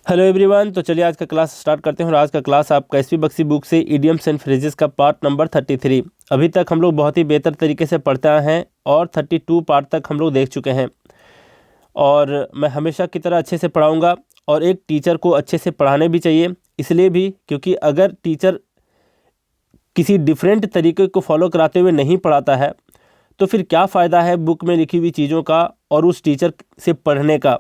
Hello everyone. तो चलिए आज का क्लास स्टार्ट करते हैं। और आज का क्लास आपका एसपी बख्शी बुक से इडियम्स एंड फ्रेजेस का पार्ट नंबर 33। अभी तक हम लोग बहुत ही बेहतर तरीके से पढ़ते आए हैं और 32 पार्ट तक हम लोग देख चुके हैं। और मैं हमेशा की तरह अच्छे से पढ़ाऊंगा और एक टीचर को अच्छे से पढ़ाने भी चाहिए, इसलिए भी क्योंकि अगर टीचर किसी डिफरेंट तरीके को फॉलो कराते हुए नहीं पढ़ाता है तो फिर क्या फ़ायदा है बुक में लिखी हुई चीज़ों का और उस टीचर से पढ़ने का।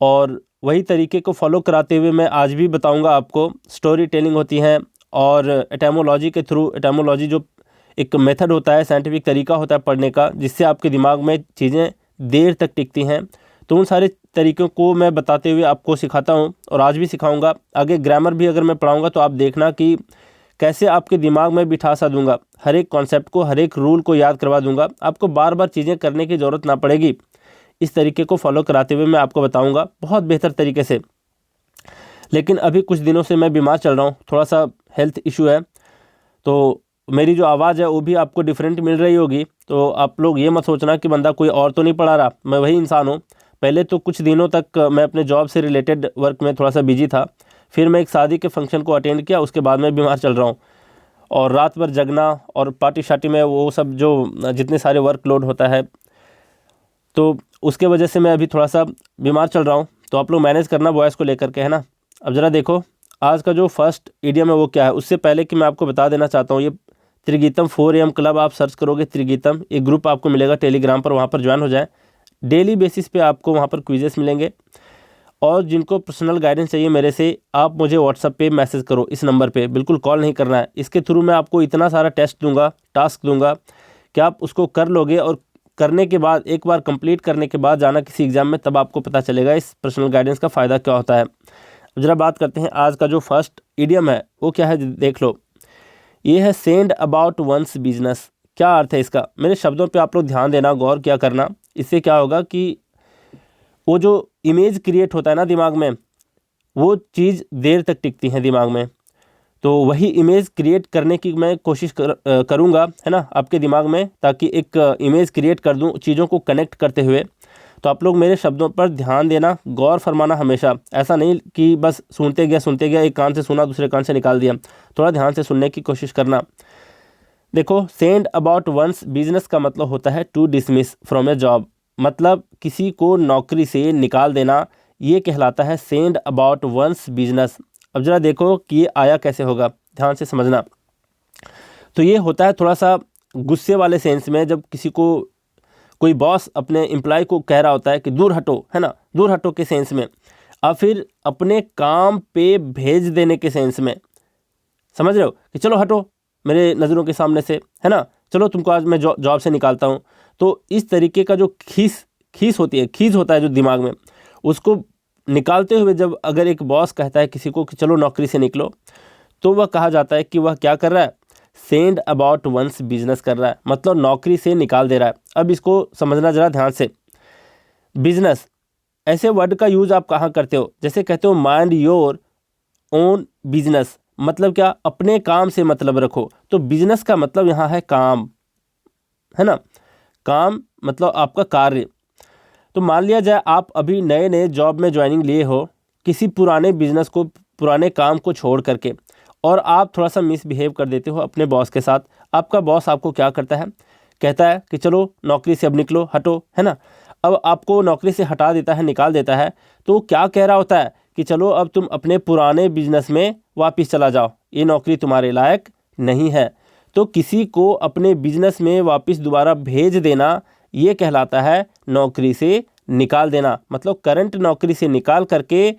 और वही तरीके को फॉलो कराते हुए मैं आज भी बताऊंगा आपको। स्टोरी टेलिंग होती है और एटामोलॉजी के थ्रू, एटामोलॉजी जो एक मेथड होता है, साइंटिफिक तरीका होता है पढ़ने का, जिससे आपके दिमाग में चीज़ें देर तक टिकती हैं। तो उन सारे तरीक़ों को मैं बताते हुए आपको सिखाता हूं और आज भी सिखाऊंगा। आगे ग्रामर भी अगर मैं पढ़ाऊंगा तो आप देखना कि कैसे आपके दिमाग में बिठा सा दूंगा, हर एक कॉन्सेप्ट को, हर एक रूल को याद करवा दूंगा। आपको बार बार चीज़ें करने की ज़रूरत ना पड़ेगी। इस तरीके को फॉलो कराते हुए मैं आपको बताऊंगा बहुत बेहतर तरीके से। लेकिन अभी कुछ दिनों से मैं बीमार चल रहा हूँ, थोड़ा सा हेल्थ इशू है, तो मेरी जो आवाज़ है वो भी आपको डिफरेंट मिल रही होगी। तो आप लोग ये मत सोचना कि बंदा कोई और तो नहीं पढ़ा रहा, मैं वही इंसान हूँ। पहले तो कुछ दिनों तक मैं अपने जॉब से रिलेटेड वर्क में थोड़ा सा बिजी था, फिर मैं एक शादी के फंक्शन को अटेंड किया, उसके बाद मैं बीमार चल रहा हूँ। और रात भर जगना और पार्टी शार्टी में वो सब जो जितने सारे वर्कलोड होता है, तो उसके वजह से मैं अभी थोड़ा सा बीमार चल रहा हूँ। तो आप लोग मैनेज करना वॉइस को लेकर के, है ना। अब ज़रा देखो आज का जो फर्स्ट इडियम है वो क्या है। उससे पहले कि मैं आपको बता देना चाहता हूँ, ये त्रिगीतम 4 AM क्लब आप सर्च करोगे, त्रिगीतम एक ग्रुप आपको मिलेगा टेलीग्राम पर, वहाँ पर ज्वाइन हो जाए। डेली बेसिस पे आपको वहाँ पर क्विजेस मिलेंगे। और जिनको पर्सनल गाइडेंस चाहिए मेरे से, आप मुझे व्हाट्सएप पे मैसेज करो, इस नंबर पे, बिल्कुल कॉल नहीं करना है। इसके थ्रू मैं आपको इतना सारा टेस्ट दूंगा, टास्क दूंगा कि आप उसको कर लोगे और करने के बाद, एक बार कंप्लीट करने के बाद जाना किसी एग्ज़ाम में, तब आपको पता चलेगा इस पर्सनल गाइडेंस का फ़ायदा क्या होता है। अब ज़रा बात करते हैं आज का जो फर्स्ट इडियम है वो क्या है, देख लो। ये है सेंड अबाउट वंस बिजनेस। क्या अर्थ है इसका? मेरे शब्दों पे आप लोग ध्यान देना, गौर क्या करना। इससे क्या होगा कि वो जो इमेज क्रिएट होता है ना दिमाग में, वो चीज़ देर तक टिकती है दिमाग में। तो वही इमेज क्रिएट करने की मैं कोशिश करूँगा, है ना, आपके दिमाग में, ताकि एक इमेज क्रिएट कर दूँ चीज़ों को कनेक्ट करते हुए। तो आप लोग मेरे शब्दों पर ध्यान देना, गौर फरमाना हमेशा। ऐसा नहीं कि बस सुनते गया, एक कान से सुना दूसरे कान से निकाल दिया। थोड़ा ध्यान से सुनने की कोशिश करना। देखो, सेंड अबाउट वंस बिजनेस का मतलब होता है to dismiss from a job, मतलब किसी को नौकरी से निकाल देना, ये कहलाता है सेंड अबाउट वंस बिजनेस। अब जरा देखो कि ये आया कैसे होगा, ध्यान से समझना। तो ये होता है थोड़ा सा गुस्से वाले सेंस में, जब किसी को कोई बॉस अपने एम्प्लॉय को कह रहा होता है कि दूर हटो, है ना, दूर हटो के सेंस में, और फिर अपने काम पे भेज देने के सेंस में। समझ रहे हो कि चलो हटो मेरे नज़रों के सामने से, है ना, चलो तुमको आज मैं जॉब से निकालता हूँ। तो इस तरीके का जो खीस होता है जो दिमाग में, उसको निकालते हुए जब अगर एक बॉस कहता है किसी को कि चलो नौकरी से निकलो, तो वह कहा जाता है कि वह क्या कर रहा है, सेंड अबाउट वंस बिजनेस कर रहा है, मतलब नौकरी से निकाल दे रहा है। अब इसको समझना ज़रा ध्यान से। बिजनेस, ऐसे वर्ड का यूज़ आप कहाँ करते हो? जैसे कहते हो माइंड योर ओन बिजनेस, मतलब क्या, अपने काम से मतलब रखो। तो बिजनेस का मतलब यहाँ है काम, है ना, काम मतलब आपका कार्य। तो मान लिया जाए आप अभी नए नए जॉब में ज्वाइनिंग लिए हो, किसी पुराने बिजनेस को, पुराने काम को छोड़ करके, और आप थोड़ा सा मिसबिहेव कर देते हो अपने बॉस के साथ। आपका बॉस आपको क्या करता है, कहता है कि चलो नौकरी से अब निकलो, हटो, है ना। अब आपको नौकरी से हटा देता है, निकाल देता है, तो क्या कह रहा होता है कि चलो अब तुम अपने पुराने बिजनेस में वापस चला जाओ, ये नौकरी तुम्हारे लायक नहीं है। तो किसी को अपने बिजनेस में वापस दोबारा भेज देना, ये कहलाता है नौकरी से निकाल देना। मतलब करंट नौकरी से निकाल करके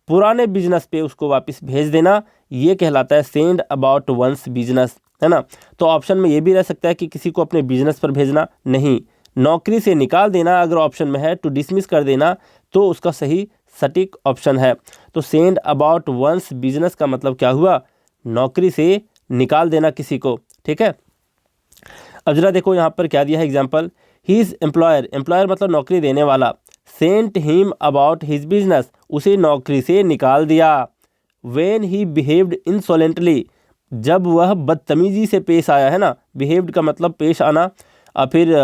पुराने बिजनेस पे उसको वापस भेज देना, ये कहलाता है सेंड अबाउट वंस बिजनेस, है ना। तो ऑप्शन में ये भी रह सकता है कि किसी को अपने बिजनेस पर भेजना, नहीं, नौकरी से निकाल देना अगर ऑप्शन में है, टू डिसमिस कर देना, तो उसका सही सटीक ऑप्शन है। तो सेंड अबाउट वंस बिजनेस का मतलब क्या हुआ, नौकरी से निकाल देना किसी को, ठीक है। अब जरा देखो यहाँ पर क्या दिया है एग्जाम्पल। हीज एम्प्लॉयर, एम्प्लॉयर मतलब नौकरी देने वाला, Saint him about his business, उसे नौकरी से निकाल दिया। व्हेन ही बिहेव्ड इंसोलेंटली, जब वह बदतमीजी से पेश आया, है ना, बिहेव्ड का मतलब पेश आना, और फिर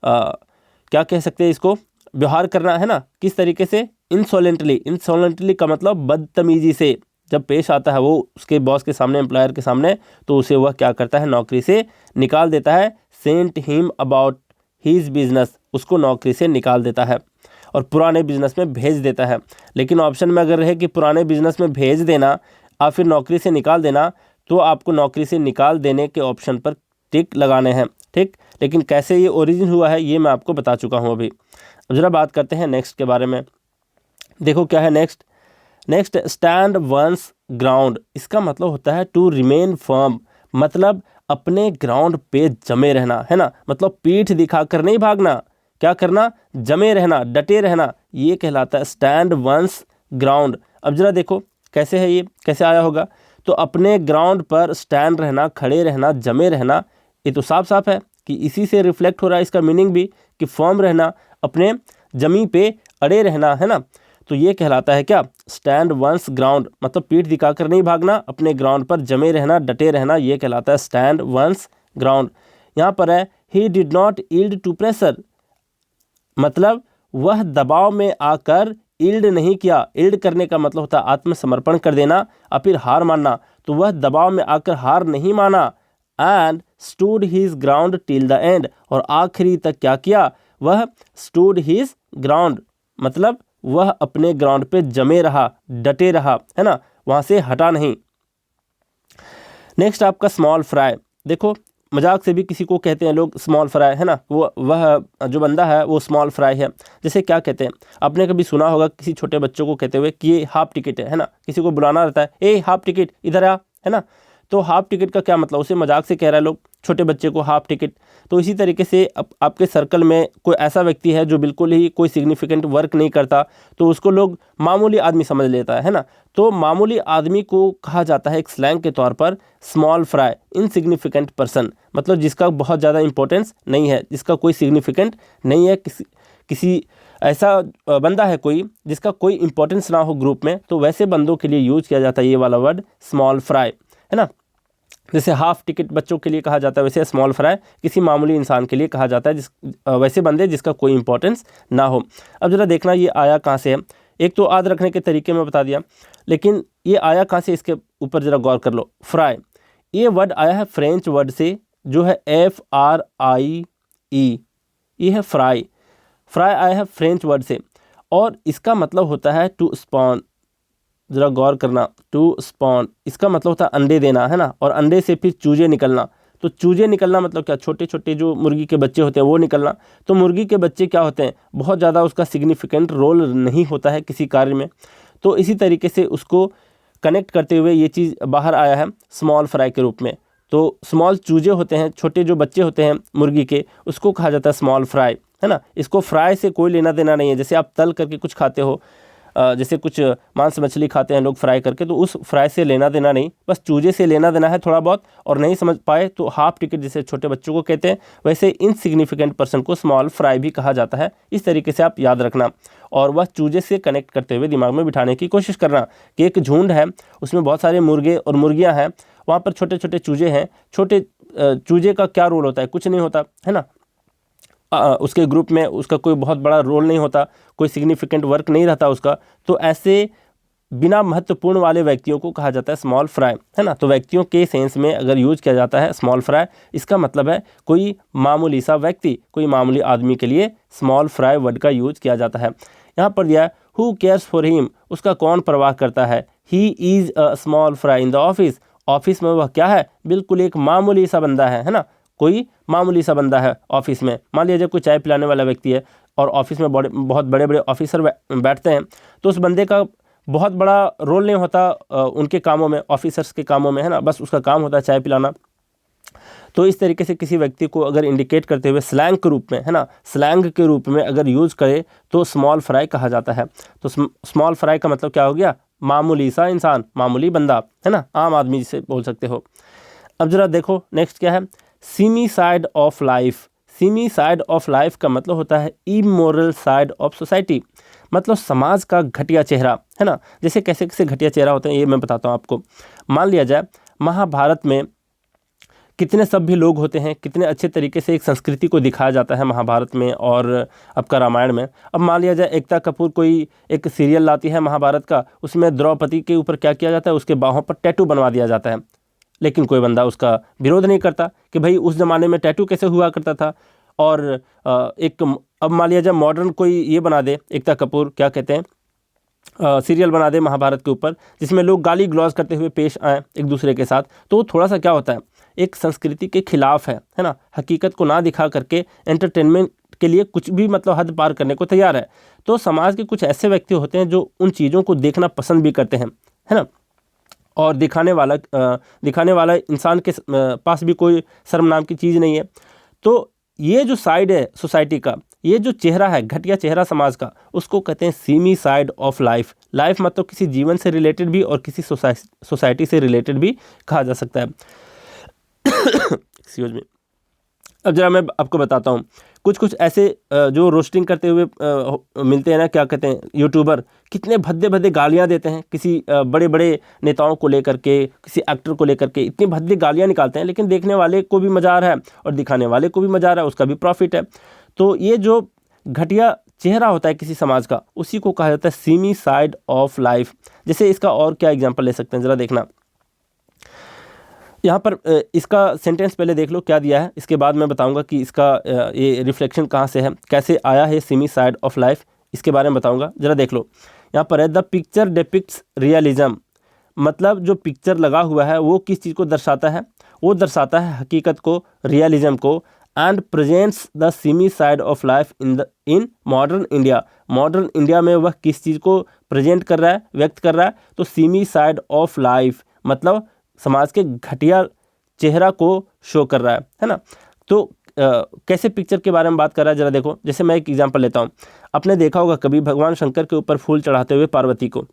क्या कह सकते हैं इसको, व्यवहार करना, है ना, किस तरीके से, इंसोलेंटली का मतलब बदतमीजी से जब पेश आता है वो उसके बॉस के सामने, एम्प्लॉयर के सामने, तो उसे वह क्या करता है, नौकरी से निकाल देता है। Sent him about his business, उसको नौकरी से निकाल देता है और पुराने बिजनेस में भेज देता है। लेकिन ऑप्शन में अगर रहे कि पुराने बिजनेस में भेज देना या फिर नौकरी से निकाल देना, तो आपको नौकरी से निकाल देने के ऑप्शन पर टिक लगाने हैं, ठीक। लेकिन कैसे ये ओरिजिन हुआ है ये मैं आपको बता चुका हूँ अभी। अब जरा बात करते हैं नेक्स्ट के बारे में। देखो क्या है नेक्स्ट, स्टैंड वंस ग्राउंड, इसका मतलब होता है टू रिमेन फर्म, मतलब अपने ग्राउंड पे जमे रहना, है ना। मतलब पीठ दिखाकर नहीं भागना, क्या करना, जमे रहना, डटे रहना, ये कहलाता है स्टैंड वंस ग्राउंड। अब जरा देखो कैसे है, ये कैसे आया होगा। तो अपने ग्राउंड पर स्टैंड रहना, खड़े रहना, जमे रहना, ये तो साफ साफ है कि इसी से रिफ्लेक्ट हो रहा है इसका मीनिंग भी, कि फर्म रहना, अपने जमी पे अड़े रहना, है ना। तो ये कहलाता है क्या, स्टैंड वंस ग्राउंड, मतलब पीठ दिखाकर नहीं भागना, अपने ग्राउंड पर जमे रहना, डटे रहना, ये कहलाता है स्टैंड वंस ग्राउंड। यहाँ पर है he did not yield to pressure, मतलब वह दबाव में आकर यील्ड नहीं किया। यील्ड करने का मतलब होता है आत्मसमर्पण कर देना और फिर हार मानना, तो वह दबाव में आकर हार नहीं माना। And stood his ground till the end, और आखिरी तक क्या किया, वह स्टूड हीज ग्राउंड, मतलब वह अपने ग्राउंड पे जमे रहा, डटे रहा, है ना, वहाँ से हटा नहीं। नेक्स्ट आपका स्मॉल फ्राई। देखो मजाक से भी किसी को कहते हैं लोग स्मॉल फ्राई, है ना, वह जो बंदा है वो स्मॉल फ्राई है। जैसे क्या कहते हैं, आपने कभी सुना होगा किसी छोटे बच्चों को कहते हुए कि ये हाफ टिकट है ना, किसी को बुलाना रहता है, ए हाफ टिकट इधर आ, है ना। तो हाफ टिकट का क्या मतलब, उसे मजाक से कह रहा है लोग छोटे बच्चे को हाफ टिकट। तो इसी तरीके से आपके सर्कल में कोई ऐसा व्यक्ति है जो बिल्कुल ही कोई सिग्निफिकेंट वर्क नहीं करता, तो उसको लोग मामूली आदमी समझ लेता है ना। तो मामूली आदमी को कहा जाता है एक स्लैंग के तौर पर स्मॉल फ्राई, इनसिग्निफिकेंट पर्सन, मतलब जिसका बहुत ज़्यादा इंपॉर्टेंस नहीं है, जिसका कोई सिग्निफिकेंट नहीं है, किसी ऐसा बंदा है कोई जिसका कोई इंपॉर्टेंस ना हो ग्रुप में, तो वैसे बंदों के लिए यूज किया जाता है ये वाला वर्ड स्मॉल फ्राई, है ना। जैसे हाफ टिकट बच्चों के लिए कहा जाता है, वैसे स्मॉल फ्राई किसी मामूली इंसान के लिए कहा जाता है, वैसे बंदे जिसका कोई इंपॉर्टेंस ना हो। अब जरा देखना ये आया कहाँ से है। एक तो याद रखने के तरीके में बता दिया, लेकिन ये आया कहाँ से, इसके ऊपर जरा गौर कर लो। फ्राई, ये वर्ड आया है फ्रेंच वर्ड से जो है FRIE, ये है फ्राई। फ्राई आया है फ्रेंच वर्ड से और इसका मतलब होता है टू स्पॉन। ज़रा गौर करना, टू स्पॉन इसका मतलब होता है अंडे देना, है ना, और अंडे से फिर चूजे निकलना। तो चूजे निकलना मतलब क्या, छोटे छोटे जो मुर्गी के बच्चे होते हैं वो निकलना। तो मुर्गी के बच्चे क्या होते हैं, बहुत ज़्यादा उसका सिग्निफिकेंट रोल नहीं होता है किसी कार्य में, तो इसी तरीके से उसको कनेक्ट करते हुए ये चीज़ बाहर आया है स्मॉल फ्राई के रूप में। तो स्मॉल चूजे होते हैं, छोटे जो बच्चे होते हैं मुर्गी के, उसको कहा जाता है स्मॉल फ्राई, है ना। इसको फ्राई से कोई लेना देना नहीं है। जैसे आप तल करके कुछ खाते हो, जैसे कुछ मांस मछली खाते हैं लोग फ्राई करके, तो उस फ्राई से लेना देना नहीं, बस चूजे से लेना देना है थोड़ा बहुत। और नहीं समझ पाए तो हाफ टिकट जैसे छोटे बच्चों को कहते हैं, वैसे इनसिग्निफिकेंट पर्सन को स्मॉल फ्राई भी कहा जाता है। इस तरीके से आप याद रखना और वह चूजे से कनेक्ट करते हुए दिमाग में बिठाने की कोशिश करना कि एक झुंड है, उसमें बहुत सारे मुर्गे और मुर्गियाँ हैं, वहाँ पर छोटे छोटे चूजे हैं। छोटे चूजे का क्या रोल होता है, कुछ नहीं होता, है ना। उसके ग्रुप में उसका कोई बहुत बड़ा रोल नहीं होता, कोई सिग्निफिकेंट वर्क नहीं रहता उसका। तो ऐसे बिना महत्वपूर्ण वाले व्यक्तियों को कहा जाता है स्मॉल फ्राई, है ना। तो व्यक्तियों के सेंस में अगर यूज किया जाता है स्मॉल फ्राई, इसका मतलब है कोई मामूली सा व्यक्ति, कोई मामूली आदमी के लिए स्मॉल फ्राई वर्ड का यूज किया जाता है। यहाँ पर दिया हु केयर्स फॉर हिम, उसका कौन परवाह करता है। He is a small fry in the office, office में वह क्या है, बिल्कुल एक मामूली सा बंदा है ना। कोई मामूली सा बंदा है ऑफिस में। मान लीजिए कोई चाय पिलाने वाला व्यक्ति है और ऑफिस में बहुत बड़े बड़े ऑफिसर बैठते हैं, तो उस बंदे का बहुत बड़ा रोल नहीं होता उनके कामों में, ऑफिसर्स के कामों में, है ना। बस उसका काम होता है चाय पिलाना। तो इस तरीके से किसी व्यक्ति को अगर इंडिकेट करते हुए स्लैंग के रूप में, है ना, स्लैंग के रूप में अगर यूज़ करे तो स्मॉल फ्राई कहा जाता है। तो स्मॉल फ्राई का मतलब क्या हो गया, मामूली सा इंसान, मामूली बंदा, है ना, आम आदमी जिसे बोल सकते हो। अब जरा देखो नेक्स्ट क्या है, semi side of life. Semi side of life का मतलब होता है इमोरल साइड ऑफ सोसाइटी, मतलब समाज का घटिया चेहरा, है ना। जैसे कैसे कैसे घटिया चेहरा होते हैं ये मैं बताता हूँ आपको। मान लिया जाए महाभारत में कितने सभ्य लोग होते हैं, कितने अच्छे तरीके से एक संस्कृति को दिखाया जाता है महाभारत में और आपका रामायण में। अब मान लिया जाए एकता कपूर कोई एक सीरियल लाती है महाभारत का, उसमें द्रौपदी के ऊपर क्या किया जाता है, उसके बाहों पर टैटू बनवा दिया जाता है, लेकिन कोई बंदा उसका विरोध नहीं करता कि भाई उस ज़माने में टैटू कैसे हुआ करता था। और अब मान लिया जाए मॉडर्न कोई ये बना दे, एकता कपूर क्या कहते हैं सीरियल बना दे महाभारत के ऊपर, जिसमें लोग गाली गलौज करते हुए पेश आए एक दूसरे के साथ, तो थोड़ा सा क्या होता है, एक संस्कृति के खिलाफ है ना। हकीकत को ना दिखा करके एंटरटेनमेंट के लिए कुछ भी मतलब हद पार करने को तैयार है। तो समाज के कुछ ऐसे व्यक्ति होते हैं जो उन चीज़ों को देखना पसंद भी करते हैं, है ना। और दिखाने वाला इंसान के पास भी कोई शर्म नाम की चीज़ नहीं है। तो ये जो साइड है सोसाइटी का, ये जो चेहरा है, घटिया चेहरा समाज का, उसको कहते हैं semi side of life. Life मतलब किसी जीवन से रिलेटेड भी और किसी सोसाइटी से रिलेटेड भी कहा जा सकता है। Excuse me. अब जरा मैं आपको बताता हूँ कुछ ऐसे जो रोस्टिंग करते हुए मिलते हैं ना, क्या कहते हैं यूट्यूबर, कितने भद्दे भद्दे गालियाँ देते हैं किसी बड़े बड़े नेताओं को लेकर के, किसी एक्टर को लेकर के, इतनी भद्दी गालियाँ निकालते हैं, लेकिन देखने वाले को भी मज़ा आ रहा है और दिखाने वाले को भी मज़ा आ रहा है, उसका भी प्रॉफिट है। तो ये जो घटिया चेहरा होता है किसी समाज का, उसी को कहा जाता है सीमी साइड ऑफ लाइफ। जैसे इसका और क्या एग्जाम्पल ले सकते हैं, ज़रा देखना यहाँ पर इसका सेंटेंस पहले देख लो क्या दिया है, इसके बाद मैं बताऊंगा कि इसका ये रिफ्लेक्शन कहाँ से है, कैसे आया है सीमी साइड ऑफ लाइफ, इसके बारे में बताऊंगा। ज़रा देख लो यहाँ पर है द पिक्चर डिपिक्ट्स रियलिज्म। मतलब जो पिक्चर लगा हुआ है वो किस चीज़ को दर्शाता है, वो दर्शाता है हकीकत को, रियलिज्म को। And presents the semi side of life in modern India. Modern India में वह किस चीज़ को प्रेजेंट कर रहा है, व्यक्त कर रहा है, तो सीमी साइड ऑफ लाइफ मतलब समाज के घटिया चेहरा को शो कर रहा है ना। तो कैसे पिक्चर के बारे में बात कर रहा है, ज़रा देखो। जैसे मैं एक एग्जांपल लेता हूँ, आपने देखा होगा कभी भगवान शंकर के ऊपर फूल चढ़ाते हुए पार्वती को,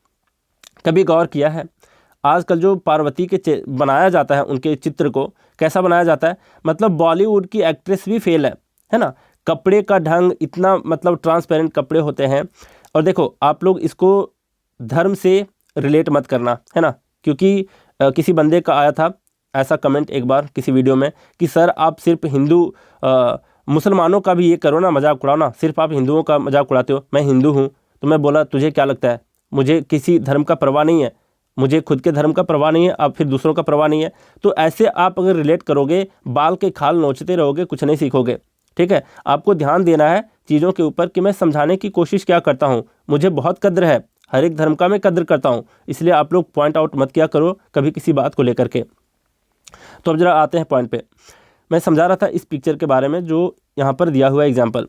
कभी गौर किया है आजकल जो पार्वती के बनाया जाता है उनके चित्र को कैसा बनाया जाता है, मतलब बॉलीवुड की एक्ट्रेस भी फेल है ना। कपड़े का ढंग इतना मतलब ट्रांसपेरेंट कपड़े होते हैं। और देखो आप लोग इसको धर्म से रिलेट मत करना, है ना, क्योंकि किसी बंदे का आया था ऐसा कमेंट एक बार किसी वीडियो में कि सर आप सिर्फ हिंदू मुसलमानों का भी ये करो ना, मजाक उड़ाओ ना, सिर्फ आप हिंदुओं का मजाक उड़ाते हो। मैं हिंदू हूँ। तो मैं बोला तुझे क्या लगता है, मुझे किसी धर्म का परवाह नहीं है, मुझे खुद के धर्म का परवाह नहीं है, अब फिर दूसरों का परवाह नहीं है। तो ऐसे आप अगर रिलेट करोगे, बाल के खाल नोचते रहोगे, कुछ नहीं सीखोगे। ठीक है, आपको ध्यान देना है चीज़ों के ऊपर कि मैं समझाने की कोशिश क्या करता हूँ। मुझे बहुत कद्र है, हर एक धर्म का मैं कद्र करता हूँ, इसलिए आप लोग पॉइंट आउट मत किया करो कभी किसी बात को लेकर के। तो अब जरा आते हैं पॉइंट पे। मैं समझा रहा था इस पिक्चर के बारे में जो यहाँ पर दिया हुआ एग्जाम्पल।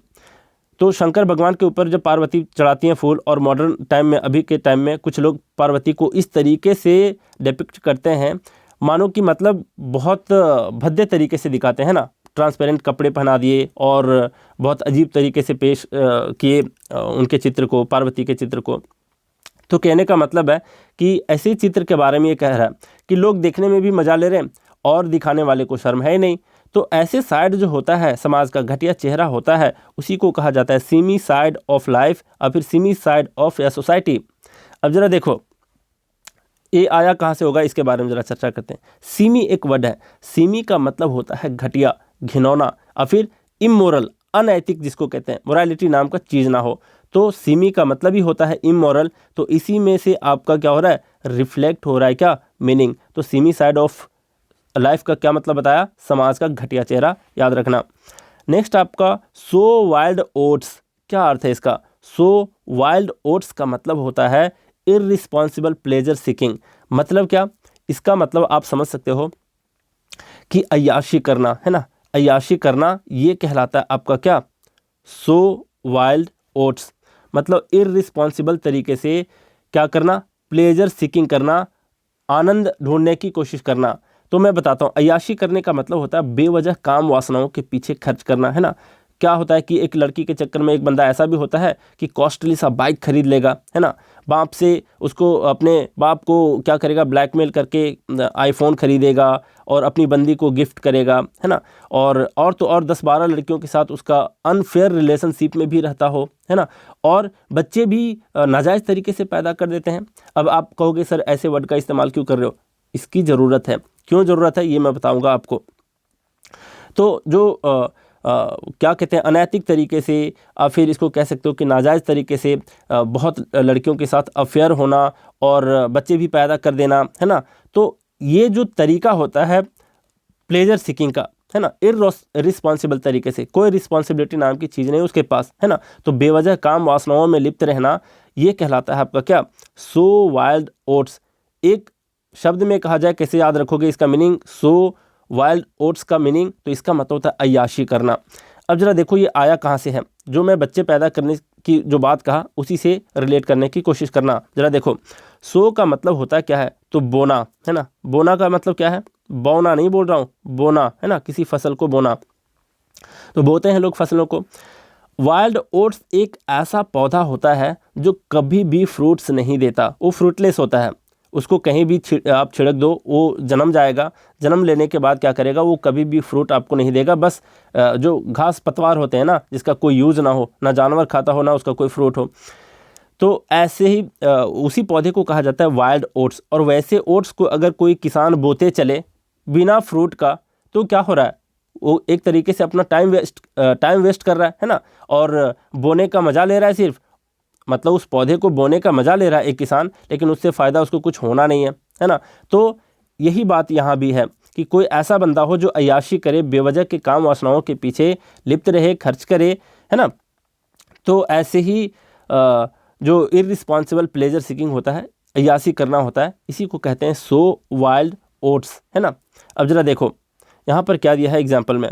तो शंकर भगवान के ऊपर जब पार्वती चढ़ाती हैं फूल, और मॉडर्न टाइम में, अभी के टाइम में कुछ लोग पार्वती को इस तरीके से डिपिक्ट करते हैं मानो कि मतलब बहुत भद्दे तरीके से दिखाते हैं ना, ट्रांसपेरेंट कपड़े पहना दिए और बहुत अजीब तरीके से पेश किए उनके चित्र को, पार्वती के चित्र को। तो कहने का मतलब है कि ऐसे चित्र के बारे में ये कह रहा है कि लोग देखने में भी मज़ा ले रहे हैं और दिखाने वाले को शर्म है ही नहीं। तो ऐसे साइड जो होता है समाज का, घटिया चेहरा होता है, उसी को कहा जाता है सीमी साइड ऑफ लाइफ और फिर semi side of a society. अब ज़रा देखो ये आया कहाँ से होगा, इसके बारे में ज़रा चर्चा करते हैं। सीमी एक वर्ड है, सीमी का मतलब होता है घटिया, घिनौना और फिर इमोरल, अनैतिक, जिसको कहते हैं मोरालिटी नाम का चीज़ ना हो। तो सीमी का मतलब ही होता है इमोरल। तो इसी में से आपका क्या हो रहा है, रिफ्लेक्ट हो रहा है क्या, मीनिंग। तो सीमी साइड ऑफ लाइफ का क्या मतलब बताया, समाज का घटिया चेहरा, याद रखना। नेक्स्ट आपका सो वाइल्ड ओट्स, क्या अर्थ है इसका। सो वाइल्ड ओट्स का मतलब होता है इररिस्पॉन्सिबल प्लेजर सीकिंग। मतलब क्या, इसका मतलब आप समझ सकते हो कि अय्याशी करना, है ना, अय्याशी करना ये कहलाता है आपका क्या, सो वाइल्ड ओट्स। मतलब इररिस्पॉन्सिबल तरीके से क्या करना, प्लेजर सीकिंग करना, आनंद ढूंढने की कोशिश करना। तो मैं बताता हूँ, अय्याशी करने का मतलब होता है बेवजह काम वासनाओं के पीछे खर्च करना, है ना। क्या होता है कि एक लड़की के चक्कर में एक बंदा ऐसा भी होता है कि कॉस्टली सा बाइक खरीद लेगा, है ना, बाप से उसको, अपने बाप को क्या करेगा, ब्लैकमेल करके आईफोन खरीदेगा और अपनी बंदी को गिफ्ट करेगा, है ना। और तो और 10-12 लड़कियों के साथ उसका अनफेयर रिलेशनशिप में भी रहता हो, है ना। और बच्चे भी नाजायज़ तरीके से पैदा कर देते हैं। अब आप कहोगे सर ऐसे वर्ड का इस्तेमाल क्यों कर रहे हो, इसकी ज़रूरत है। क्यों ज़रूरत है ये मैं बताऊँगा आपको। तो जो क्या कहते हैं अनैतिक तरीके से या फिर इसको कह सकते हो कि नाजायज़ तरीके से बहुत लड़कियों के साथ अफेयर होना और बच्चे भी पैदा कर देना, है ना। तो ये जो तरीका होता है प्लेजर सीकिंग का, है ना, इररिस्पॉन्सिबल तरीके से, कोई रिस्पॉन्सिबिलिटी नाम की चीज़ नहीं उसके पास, है ना। तो बेवजह काम वासनाओं में लिप्त रहना, ये कहलाता है आपका क्या, सो वाइल्ड ओट्स। एक शब्द में कहा जाए, कैसे याद रखोगे इसका मीनिंग, सो वाइल्ड ओट्स का मीनिंग, तो इसका मतलब होता है अय्याशी करना। अब जरा देखो ये आया कहाँ से है, जो मैं बच्चे पैदा करने की जो बात कहा उसी से रिलेट करने की कोशिश करना। जरा देखो, सो का मतलब होता है क्या है, तो बोना, है ना। बोना का मतलब क्या है, बोना नहीं बोल रहा हूँ, बोना, है ना, किसी फसल को बोना, तो बोते हैं लोग फसलों को। वाइल्ड ओट्स एक ऐसा पौधा होता है जो कभी भी फ्रूट्स नहीं देता, वो फ्रूटलेस होता है। उसको कहीं भी आप छिड़क दो, वो जन्म जाएगा, जन्म लेने के बाद क्या करेगा, वो कभी भी फ्रूट आपको नहीं देगा। बस जो घास पतवार होते हैं ना, जिसका कोई यूज़ ना हो, ना जानवर खाता हो, ना उसका कोई फ्रूट हो, तो ऐसे ही उसी पौधे को कहा जाता है वाइल्ड ओट्स। और वैसे ओट्स को अगर कोई किसान बोते चले बिना फ्रूट का, तो क्या हो रहा है, वो एक तरीके से अपना टाइम वेस्ट कर रहा है ना। और बोने का मज़ा ले रहा है सिर्फ, मतलब उस पौधे को बोने का मज़ा ले रहा है एक किसान, लेकिन उससे फ़ायदा उसको कुछ होना नहीं है ना। तो यही बात यहाँ भी है कि कोई ऐसा बंदा हो जो अय्याशी करे, बेवजह के काम वासनाओं के पीछे लिप्त रहे, खर्च करे, है ना। तो ऐसे ही जो इररिस्पॉन्सिबल प्लेजर सीकिंग होता है, अय्याशी करना होता है, इसी को कहते हैं सो वाइल्ड ओट्स, है ना। अब जरा देखो यहाँ पर क्या दिया है एग्जाम्पल में,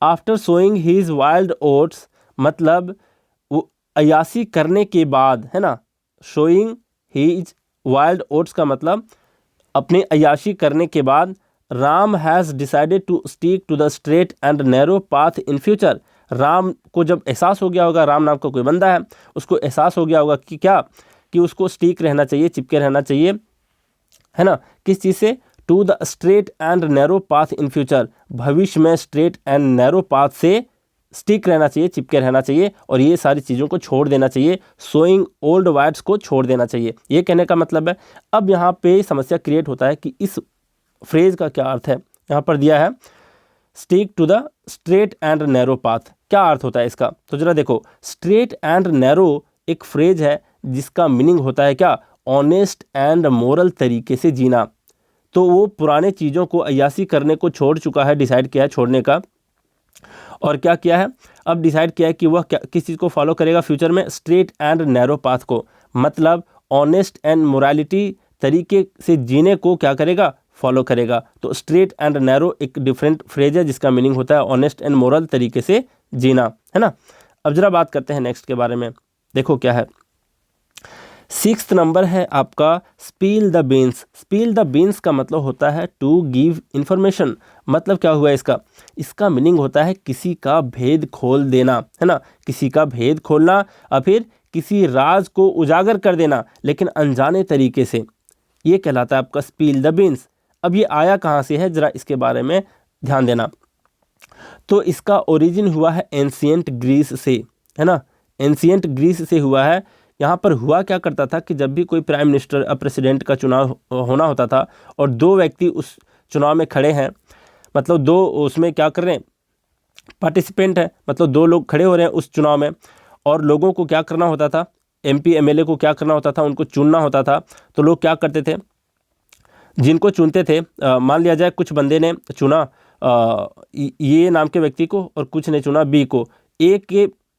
after sowing his wild oats, मतलब वो अय्याशी करने के बाद, है ना। शोइंग हीज वाइल्ड ओट्स का मतलब अपने अय्याशी करने के बाद, Ram has decided to stick to the straight and narrow path in future. Ram को जब एहसास हो गया होगा, राम नाम का कोई बंदा है, उसको एहसास हो गया होगा कि क्या, कि उसको स्टिक रहना चाहिए, चिपके रहना चाहिए, है ना, किस चीज़ से, to the straight and narrow path in future, भविष्य में स्ट्रेट एंड नैरो पाथ से स्टिक रहना चाहिए, चिपके रहना चाहिए, और ये सारी चीज़ों को छोड़ देना चाहिए, सोइंग ओल्ड वाइड्स को छोड़ देना चाहिए, ये कहने का मतलब है। अब यहाँ पे समस्या क्रिएट होता है कि इस फ्रेज का क्या अर्थ है। यहाँ पर दिया है stick to the straight and narrow path, क्या अर्थ होता है इसका, तो जरा देखो, स्ट्रेट एंड नैरो एक फ्रेज है जिसका मीनिंग होता है क्या, ऑनेस्ट एंड मोरल तरीके से जीना। तो वो पुराने चीज़ों को अय्याशी करने को छोड़ चुका है, डिसाइड किया है छोड़ने का, और क्या किया है, अब डिसाइड किया है कि वह क्या, किस चीज़ को फॉलो करेगा फ्यूचर में, स्ट्रेट एंड नैरो पाथ को, मतलब ऑनेस्ट एंड मोरालिटी तरीके से जीने को क्या करेगा, फॉलो करेगा। तो स्ट्रेट एंड नैरो एक डिफरेंट फ्रेज है जिसका मीनिंग होता है ऑनेस्ट एंड मोरल तरीके से जीना, है ना। अब जरा बात करते हैं नेक्स्ट के बारे में, देखो क्या है। 6th नंबर है आपका spill the beans. Spill the beans का मतलब होता है टू गिव इंफॉर्मेशन। मतलब क्या हुआ इसका, इसका मीनिंग होता है किसी का भेद खोल देना, है ना, किसी का भेद खोलना और फिर किसी राज को उजागर कर देना, लेकिन अनजाने तरीके से, ये कहलाता है आपका स्पील द बीन्स। अब ये आया कहाँ से है, जरा इसके बारे में ध्यान देना। तो इसका ओरिजिन हुआ है एंशिएंट ग्रीस से, है ना, एंशिएंट ग्रीस से हुआ है। यहाँ पर हुआ क्या करता था कि जब भी कोई प्राइम मिनिस्टर या प्रेसिडेंट का चुनाव होना होता था और दो व्यक्ति उस चुनाव में खड़े हैं, मतलब दो उसमें क्या कर रहे हैं, पार्टिसिपेंट हैं, मतलब दो लोग खड़े हो रहे हैं उस चुनाव में, और लोगों को क्या करना होता था, MP MLA को क्या करना होता था, उनको चुनना होता था। तो लोग क्या करते थे, जिनको चुनते थे, मान लिया जाए कुछ बंदे ने चुना ये नाम के व्यक्ति को और कुछ ने चुना B को,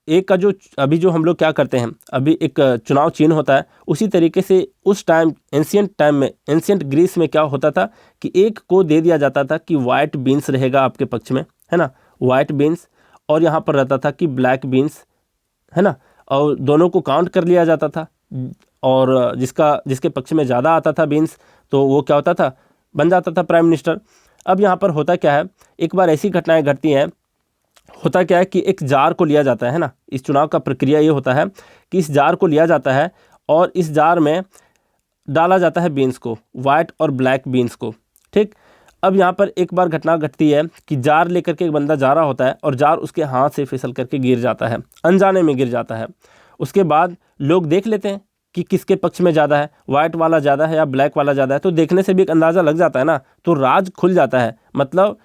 एक का जो अभी जो हम लोग क्या करते हैं, अभी एक चुनाव चिन्ह होता है, उसी तरीके से उस टाइम एंशिएंट टाइम में, एंशिएंट ग्रीस में क्या होता था कि एक को दे दिया जाता था कि वाइट बीन्स रहेगा आपके पक्ष में, है ना, वाइट बीन्स, और यहाँ पर रहता था कि ब्लैक बीन्स, है ना, और दोनों को काउंट कर लिया जाता था, और जिसके पक्ष में ज़्यादा आता था बीन्स, तो वो क्या होता था, बन जाता था प्राइम मिनिस्टर। अब यहाँ पर होता क्या है, एक बार ऐसी घटनाएं घटती हैं, होता क्या है कि एक जार को लिया जाता है ना, इस चुनाव का प्रक्रिया ये होता है कि इस जार को लिया जाता है और इस जार में डाला जाता है बीन्स को, वाइट और ब्लैक बीन्स को, ठीक। अब यहाँ पर एक बार घटना घटती है कि जार लेकर के एक बंदा जा रहा होता है और जार उसके हाथ से फिसल करके गिर जाता है, अनजाने में गिर जाता है। उसके बाद लोग देख लेते हैं कि किसके पक्ष में ज़्यादा है, वाइट वाला ज़्यादा है या ब्लैक वाला ज़्यादा है, तो देखने से भी एक अंदाज़ा लग जाता है ना, तो राज खुल जाता है। मतलब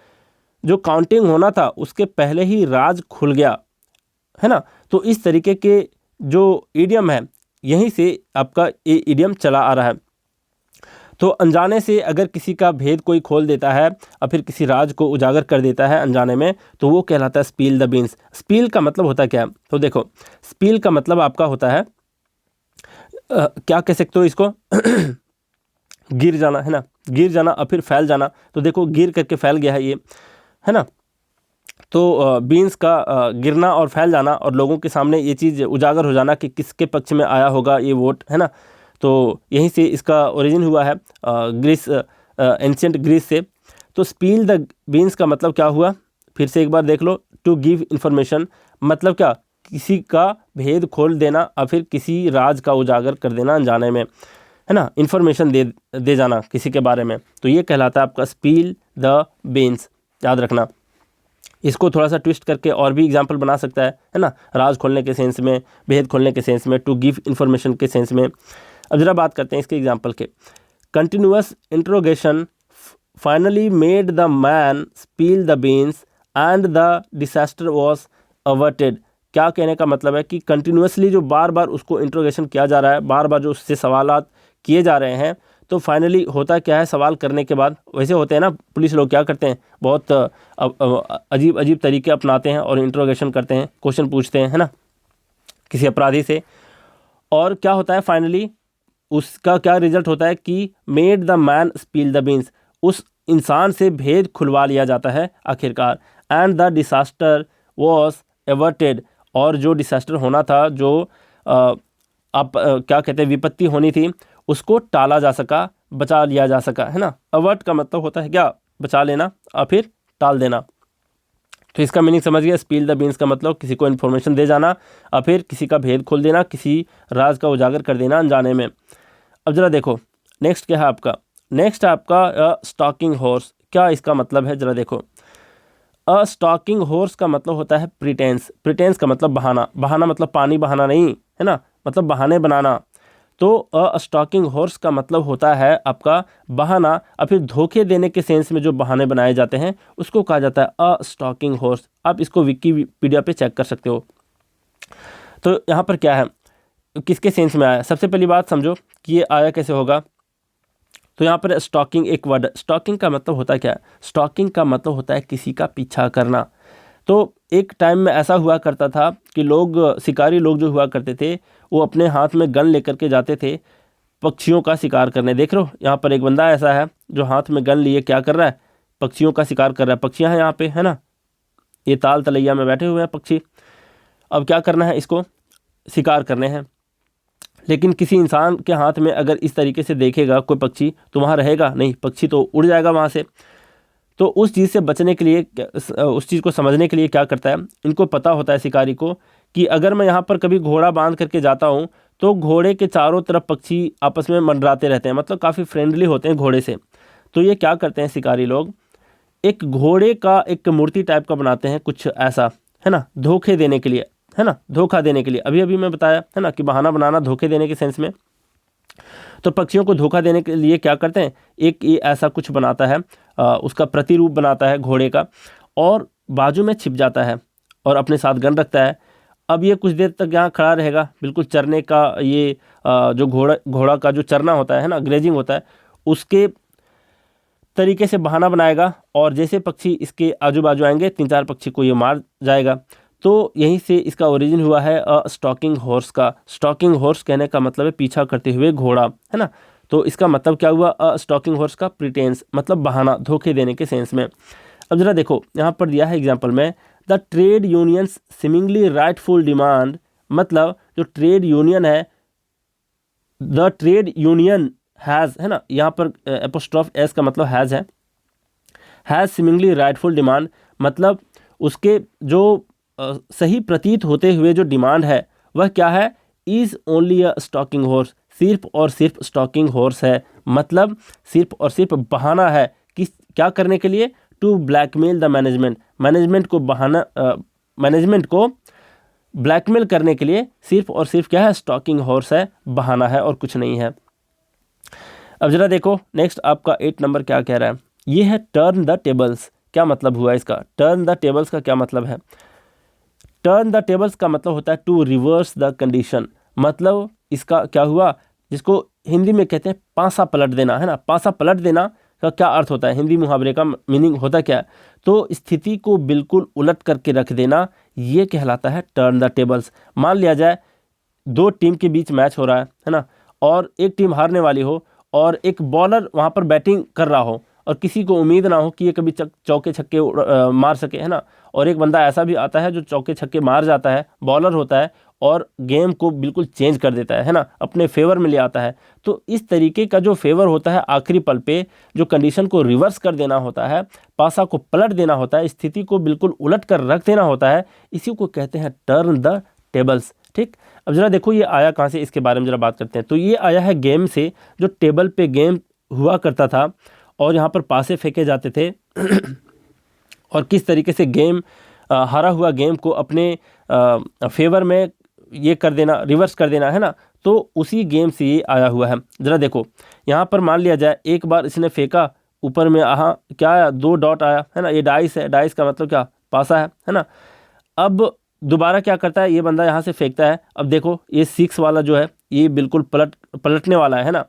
जो काउंटिंग होना था उसके पहले ही राज खुल गया, है ना। तो इस तरीके के जो ईडियम है, यहीं से आपका ये ईडियम चला आ रहा है। तो अनजाने से अगर किसी का भेद कोई खोल देता है और फिर किसी राज को उजागर कर देता है अनजाने में, तो वो कहलाता है स्पील द बीन्स। स्पील का मतलब होता है क्या? तो देखो, स्पील का मतलब आपका होता है क्या कह सकते हो इसको गिर जाना, है ना, गिर जाना और फिर फैल जाना। तो देखो गिर करके फैल गया है ये, है ना। तो बीन्स का गिरना और फैल जाना और लोगों के सामने ये चीज़ उजागर हो जाना कि किसके पक्ष में आया होगा ये वोट, है ना। तो यहीं से इसका ओरिजिन हुआ है ग्रीस, एंशियंट ग्रीस से। तो स्पील द बीन्स का मतलब क्या हुआ, फिर से एक बार देख लो। टू गिव इंफॉर्मेशन मतलब क्या, किसी का भेद खोल देना और फिर किसी राज का उजागर कर देना अनजाने में, है ना, इन्फॉर्मेशन दे जाना किसी के बारे में। तो ये कहलाता है आपका स्पील द बीन्स, याद रखना। इसको थोड़ा सा ट्विस्ट करके और भी एग्जाम्पल बना सकता है ना, राज खोलने के सेंस में, भेद खोलने के सेंस में, टू गिव इन्फॉर्मेशन के सेंस में। अब जरा बात करते हैं इसके एग्जाम्पल के। Continuous interrogation finally made the man spill the beans and the disaster was averted. क्या कहने का मतलब है कि कंटिन्यूअसली जो बार बार उसको इंट्रोगेशन किया जा रहा है, बार बार जो उससे सवालात किए जा रहे हैं, तो फाइनली होता क्या है, सवाल करने के बाद वैसे होते हैं ना पुलिस लोग, क्या करते हैं, बहुत अजीब अजीब तरीके अपनाते हैं और इंट्रोगेशन करते हैं, क्वेश्चन पूछते हैं, है ना, किसी अपराधी से। और क्या होता है फाइनली, उसका क्या रिजल्ट होता है कि made the man spill the beans, उस इंसान से भेद खुलवा लिया जाता है आखिरकार। And the disaster was averted, और जो डिसास्टर होना था, जो आप क्या कहते हैं विपत्ति होनी थी, उसको टाला जा सका, बचा लिया जा सका, है ना। अवर्ट का मतलब होता है क्या, बचा लेना और फिर टाल देना। तो इसका मीनिंग समझ गया। स्पील द बीन्स का मतलब किसी को इन्फॉर्मेशन दे जाना और फिर किसी का भेद खोल देना, किसी राज का उजागर कर देना अनजाने में। अब जरा देखो नेक्स्ट क्या है आपका, नेक्स्ट है आपका स्टॉकिंग हॉर्स। क्या इसका मतलब है, जरा देखो। अ स्टॉकिंग हॉर्स का मतलब होता है प्रिटेंस। प्रिटेंस का मतलब बहाना, बहाना मतलब पानी बहाना नहीं, है ना, मतलब बहाने बनाना। तो अ स्टॉकिंग हॉर्स का मतलब होता है आपका बहाना, और फिर धोखे देने के सेंस में जो बहाने बनाए जाते हैं उसको कहा जाता है अ स्टॉकिंग हॉर्स। आप इसको विकीपीडिया पे चेक कर सकते हो। तो यहाँ पर क्या है, किसके सेंस में आया, सबसे पहली बात समझो कि ये आया कैसे होगा। तो यहाँ पर स्टॉकिंग एक वर्ड, स्टॉकिंग का मतलब होता है क्या, स्टॉकिंग का मतलब होता है किसी का पीछा करना। तो एक टाइम में ऐसा हुआ करता था कि लोग, शिकारी लोग जो हुआ करते थे, वो अपने हाथ में गन लेकर के जाते थे पक्षियों का शिकार करने। देख रहे हो यहाँ पर एक बंदा ऐसा है जो हाथ में गन लिए क्या कर रहा है, पक्षियों का शिकार कर रहा है। पक्षियाँ हैं यहाँ पे, है ना, ये ताल तलैया में बैठे हुए हैं पक्षी। अब क्या करना है, इसको शिकार करने हैं। लेकिन किसी इंसान के हाथ में अगर इस तरीके से देखेगा कोई पक्षी, तो वहाँ रहेगा नहीं, पक्षी तो उड़ जाएगा वहाँ से। तो उस चीज़ से बचने के लिए, उस चीज़ को समझने के लिए क्या करता है, इनको पता होता है शिकारी को कि अगर मैं यहाँ पर कभी घोड़ा बांध करके जाता हूँ तो घोड़े के चारों तरफ पक्षी आपस में मंडराते रहते हैं, मतलब काफ़ी फ्रेंडली होते हैं घोड़े से। तो ये क्या करते हैं शिकारी लोग, एक घोड़े का एक मूर्ति टाइप का बनाते हैं कुछ ऐसा, है ना, धोखे देने के लिए, है ना, धोखा देने के लिए। अभी अभी मैं बताया है ना कि बहाना बनाना धोखे देने के सेंस में। तो पक्षियों को धोखा देने के लिए क्या करते हैं, एक ये ऐसा कुछ बनाता है, उसका प्रतिरूप बनाता है घोड़े का, और बाजू में छिप जाता है और अपने साथ गन रखता है। अब ये कुछ देर तक यहाँ खड़ा रहेगा, बिल्कुल चरने का, ये जो घोड़ा का जो चरना होता है ना, ग्रेजिंग होता है, उसके तरीके से बहाना बनाएगा। और जैसे पक्षी इसके आजू बाजू आएंगे, 3-4 पक्षी को ये मार जाएगा। तो यहीं से इसका ओरिजिन हुआ है अ स्टॉकिंग हॉर्स का। स्टॉकिंग हॉर्स कहने का मतलब है पीछा करते हुए घोड़ा, है ना। तो इसका मतलब क्या हुआ, अ स्टॉकिंग हॉर्स का प्रिटेंस मतलब बहाना, धोखे देने के सेंस में। अब जरा देखो यहाँ पर दिया है एग्जाम्पल में, the trade unions seemingly rightful demand, मतलब जो ट्रेड यूनियन है, द ट्रेड यूनियन हैज़, है ना, यहाँ पर एपोस्ट्रोफ एस का मतलब हैज़ सिमिंगली राइटफुल डिमांड, मतलब उसके जो सही प्रतीत होते हुए जो डिमांड है वह क्या है, is only a stalking horse, सिर्फ और सिर्फ स्टॉकिंग हॉर्स है, मतलब सिर्फ और सिर्फ बहाना है, किस क्या करने के लिए, to blackmail the management, management को बहाना, मैनेजमेंट को ब्लैकमेल करने के लिए सिर्फ और सिर्फ क्या है, स्टॉकिंग हॉर्स है, बहाना है और कुछ नहीं है। अब जरा देखो नेक्स्ट आपका 8 नंबर क्या कह रहा है, ये है टर्न द टेबल्स। क्या मतलब हुआ इसका? टर्न द टेबल्स का क्या मतलब है? टर्न द टेबल्स का मतलब होता है टू रिवर्स द कंडीशन। मतलब इसका क्या हुआ, जिसको हिंदी में कहते हैं पासा पलट देना, है ना। पासा पलट देना का क्या अर्थ होता है, हिंदी मुहावरे का मीनिंग होता क्या है? तो स्थिति को बिल्कुल उलट करके रख देना, ये कहलाता है टर्न द टेबल्स। मान लिया जाए दो टीम के बीच मैच हो रहा है ना, और एक टीम हारने वाली हो और एक बॉलर वहाँ पर बैटिंग कर रहा हो और किसी को उम्मीद ना हो कि ये कभी चौके छक्के मार सके, है ना। और एक बंदा ऐसा भी आता है जो चौके छक्के मार जाता है, बॉलर होता है और गेम को बिल्कुल चेंज कर देता है ना, अपने फेवर में ले आता है। तो इस तरीके का जो फेवर होता है आखिरी पल पे, जो कंडीशन को रिवर्स कर देना होता है, पासा को पलट देना होता है, स्थिति को बिल्कुल उलट कर रख देना होता है, इसी को कहते हैं टर्न द टेबल्स। ठीक, अब जरा देखो ये आया कहाँ से, इसके बारे में जरा बात करते हैं। तो ये आया है गेम से, जो टेबल पे गेम हुआ करता था और यहाँ पर पासे फेंके जाते थे और किस तरीके से गेम हारा हुआ गेम को अपने फेवर में ये कर देना, रिवर्स कर देना, है ना। तो उसी गेम से ये आया हुआ है। ज़रा देखो यहाँ पर मान लिया जाए एक बार इसने फेंका, ऊपर में क्या आया, 2 डॉट आया, है ना। ये डाइस है, डाइस का मतलब क्या, पासा है ना। अब दोबारा क्या करता है, ये बंदा यहाँ से फेंकता है। अब देखो ये 6 वाला जो है ये बिल्कुल पलटने वाला है ना।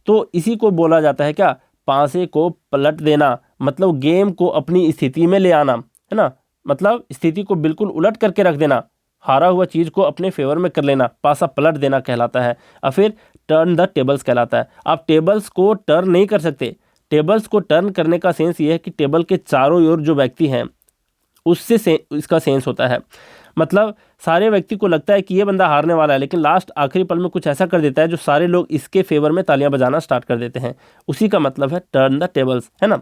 तो इसी को बोला जाता है क्या, पासे को पलट देना, मतलब गेम को अपनी स्थिति में ले आना, है ना। मतलब स्थिति को बिल्कुल उलट करके रख देना, हारा हुआ चीज़ को अपने फेवर में कर लेना, पासा पलट देना कहलाता है। और फिर टर्न द टेबल्स कहलाता है। आप टेबल्स को टर्न नहीं कर सकते। टेबल्स को टर्न करने का सेंस ये है कि टेबल के चारों ओर जो व्यक्ति हैं उससे इसका सेंस होता है। मतलब सारे व्यक्ति को लगता है कि ये बंदा हारने वाला है, लेकिन लास्ट आखिरी पल में कुछ ऐसा कर देता है जो सारे लोग इसके फेवर में तालियां बजाना स्टार्ट कर देते हैं। उसी का मतलब है टर्न द टेबल्स, है ना।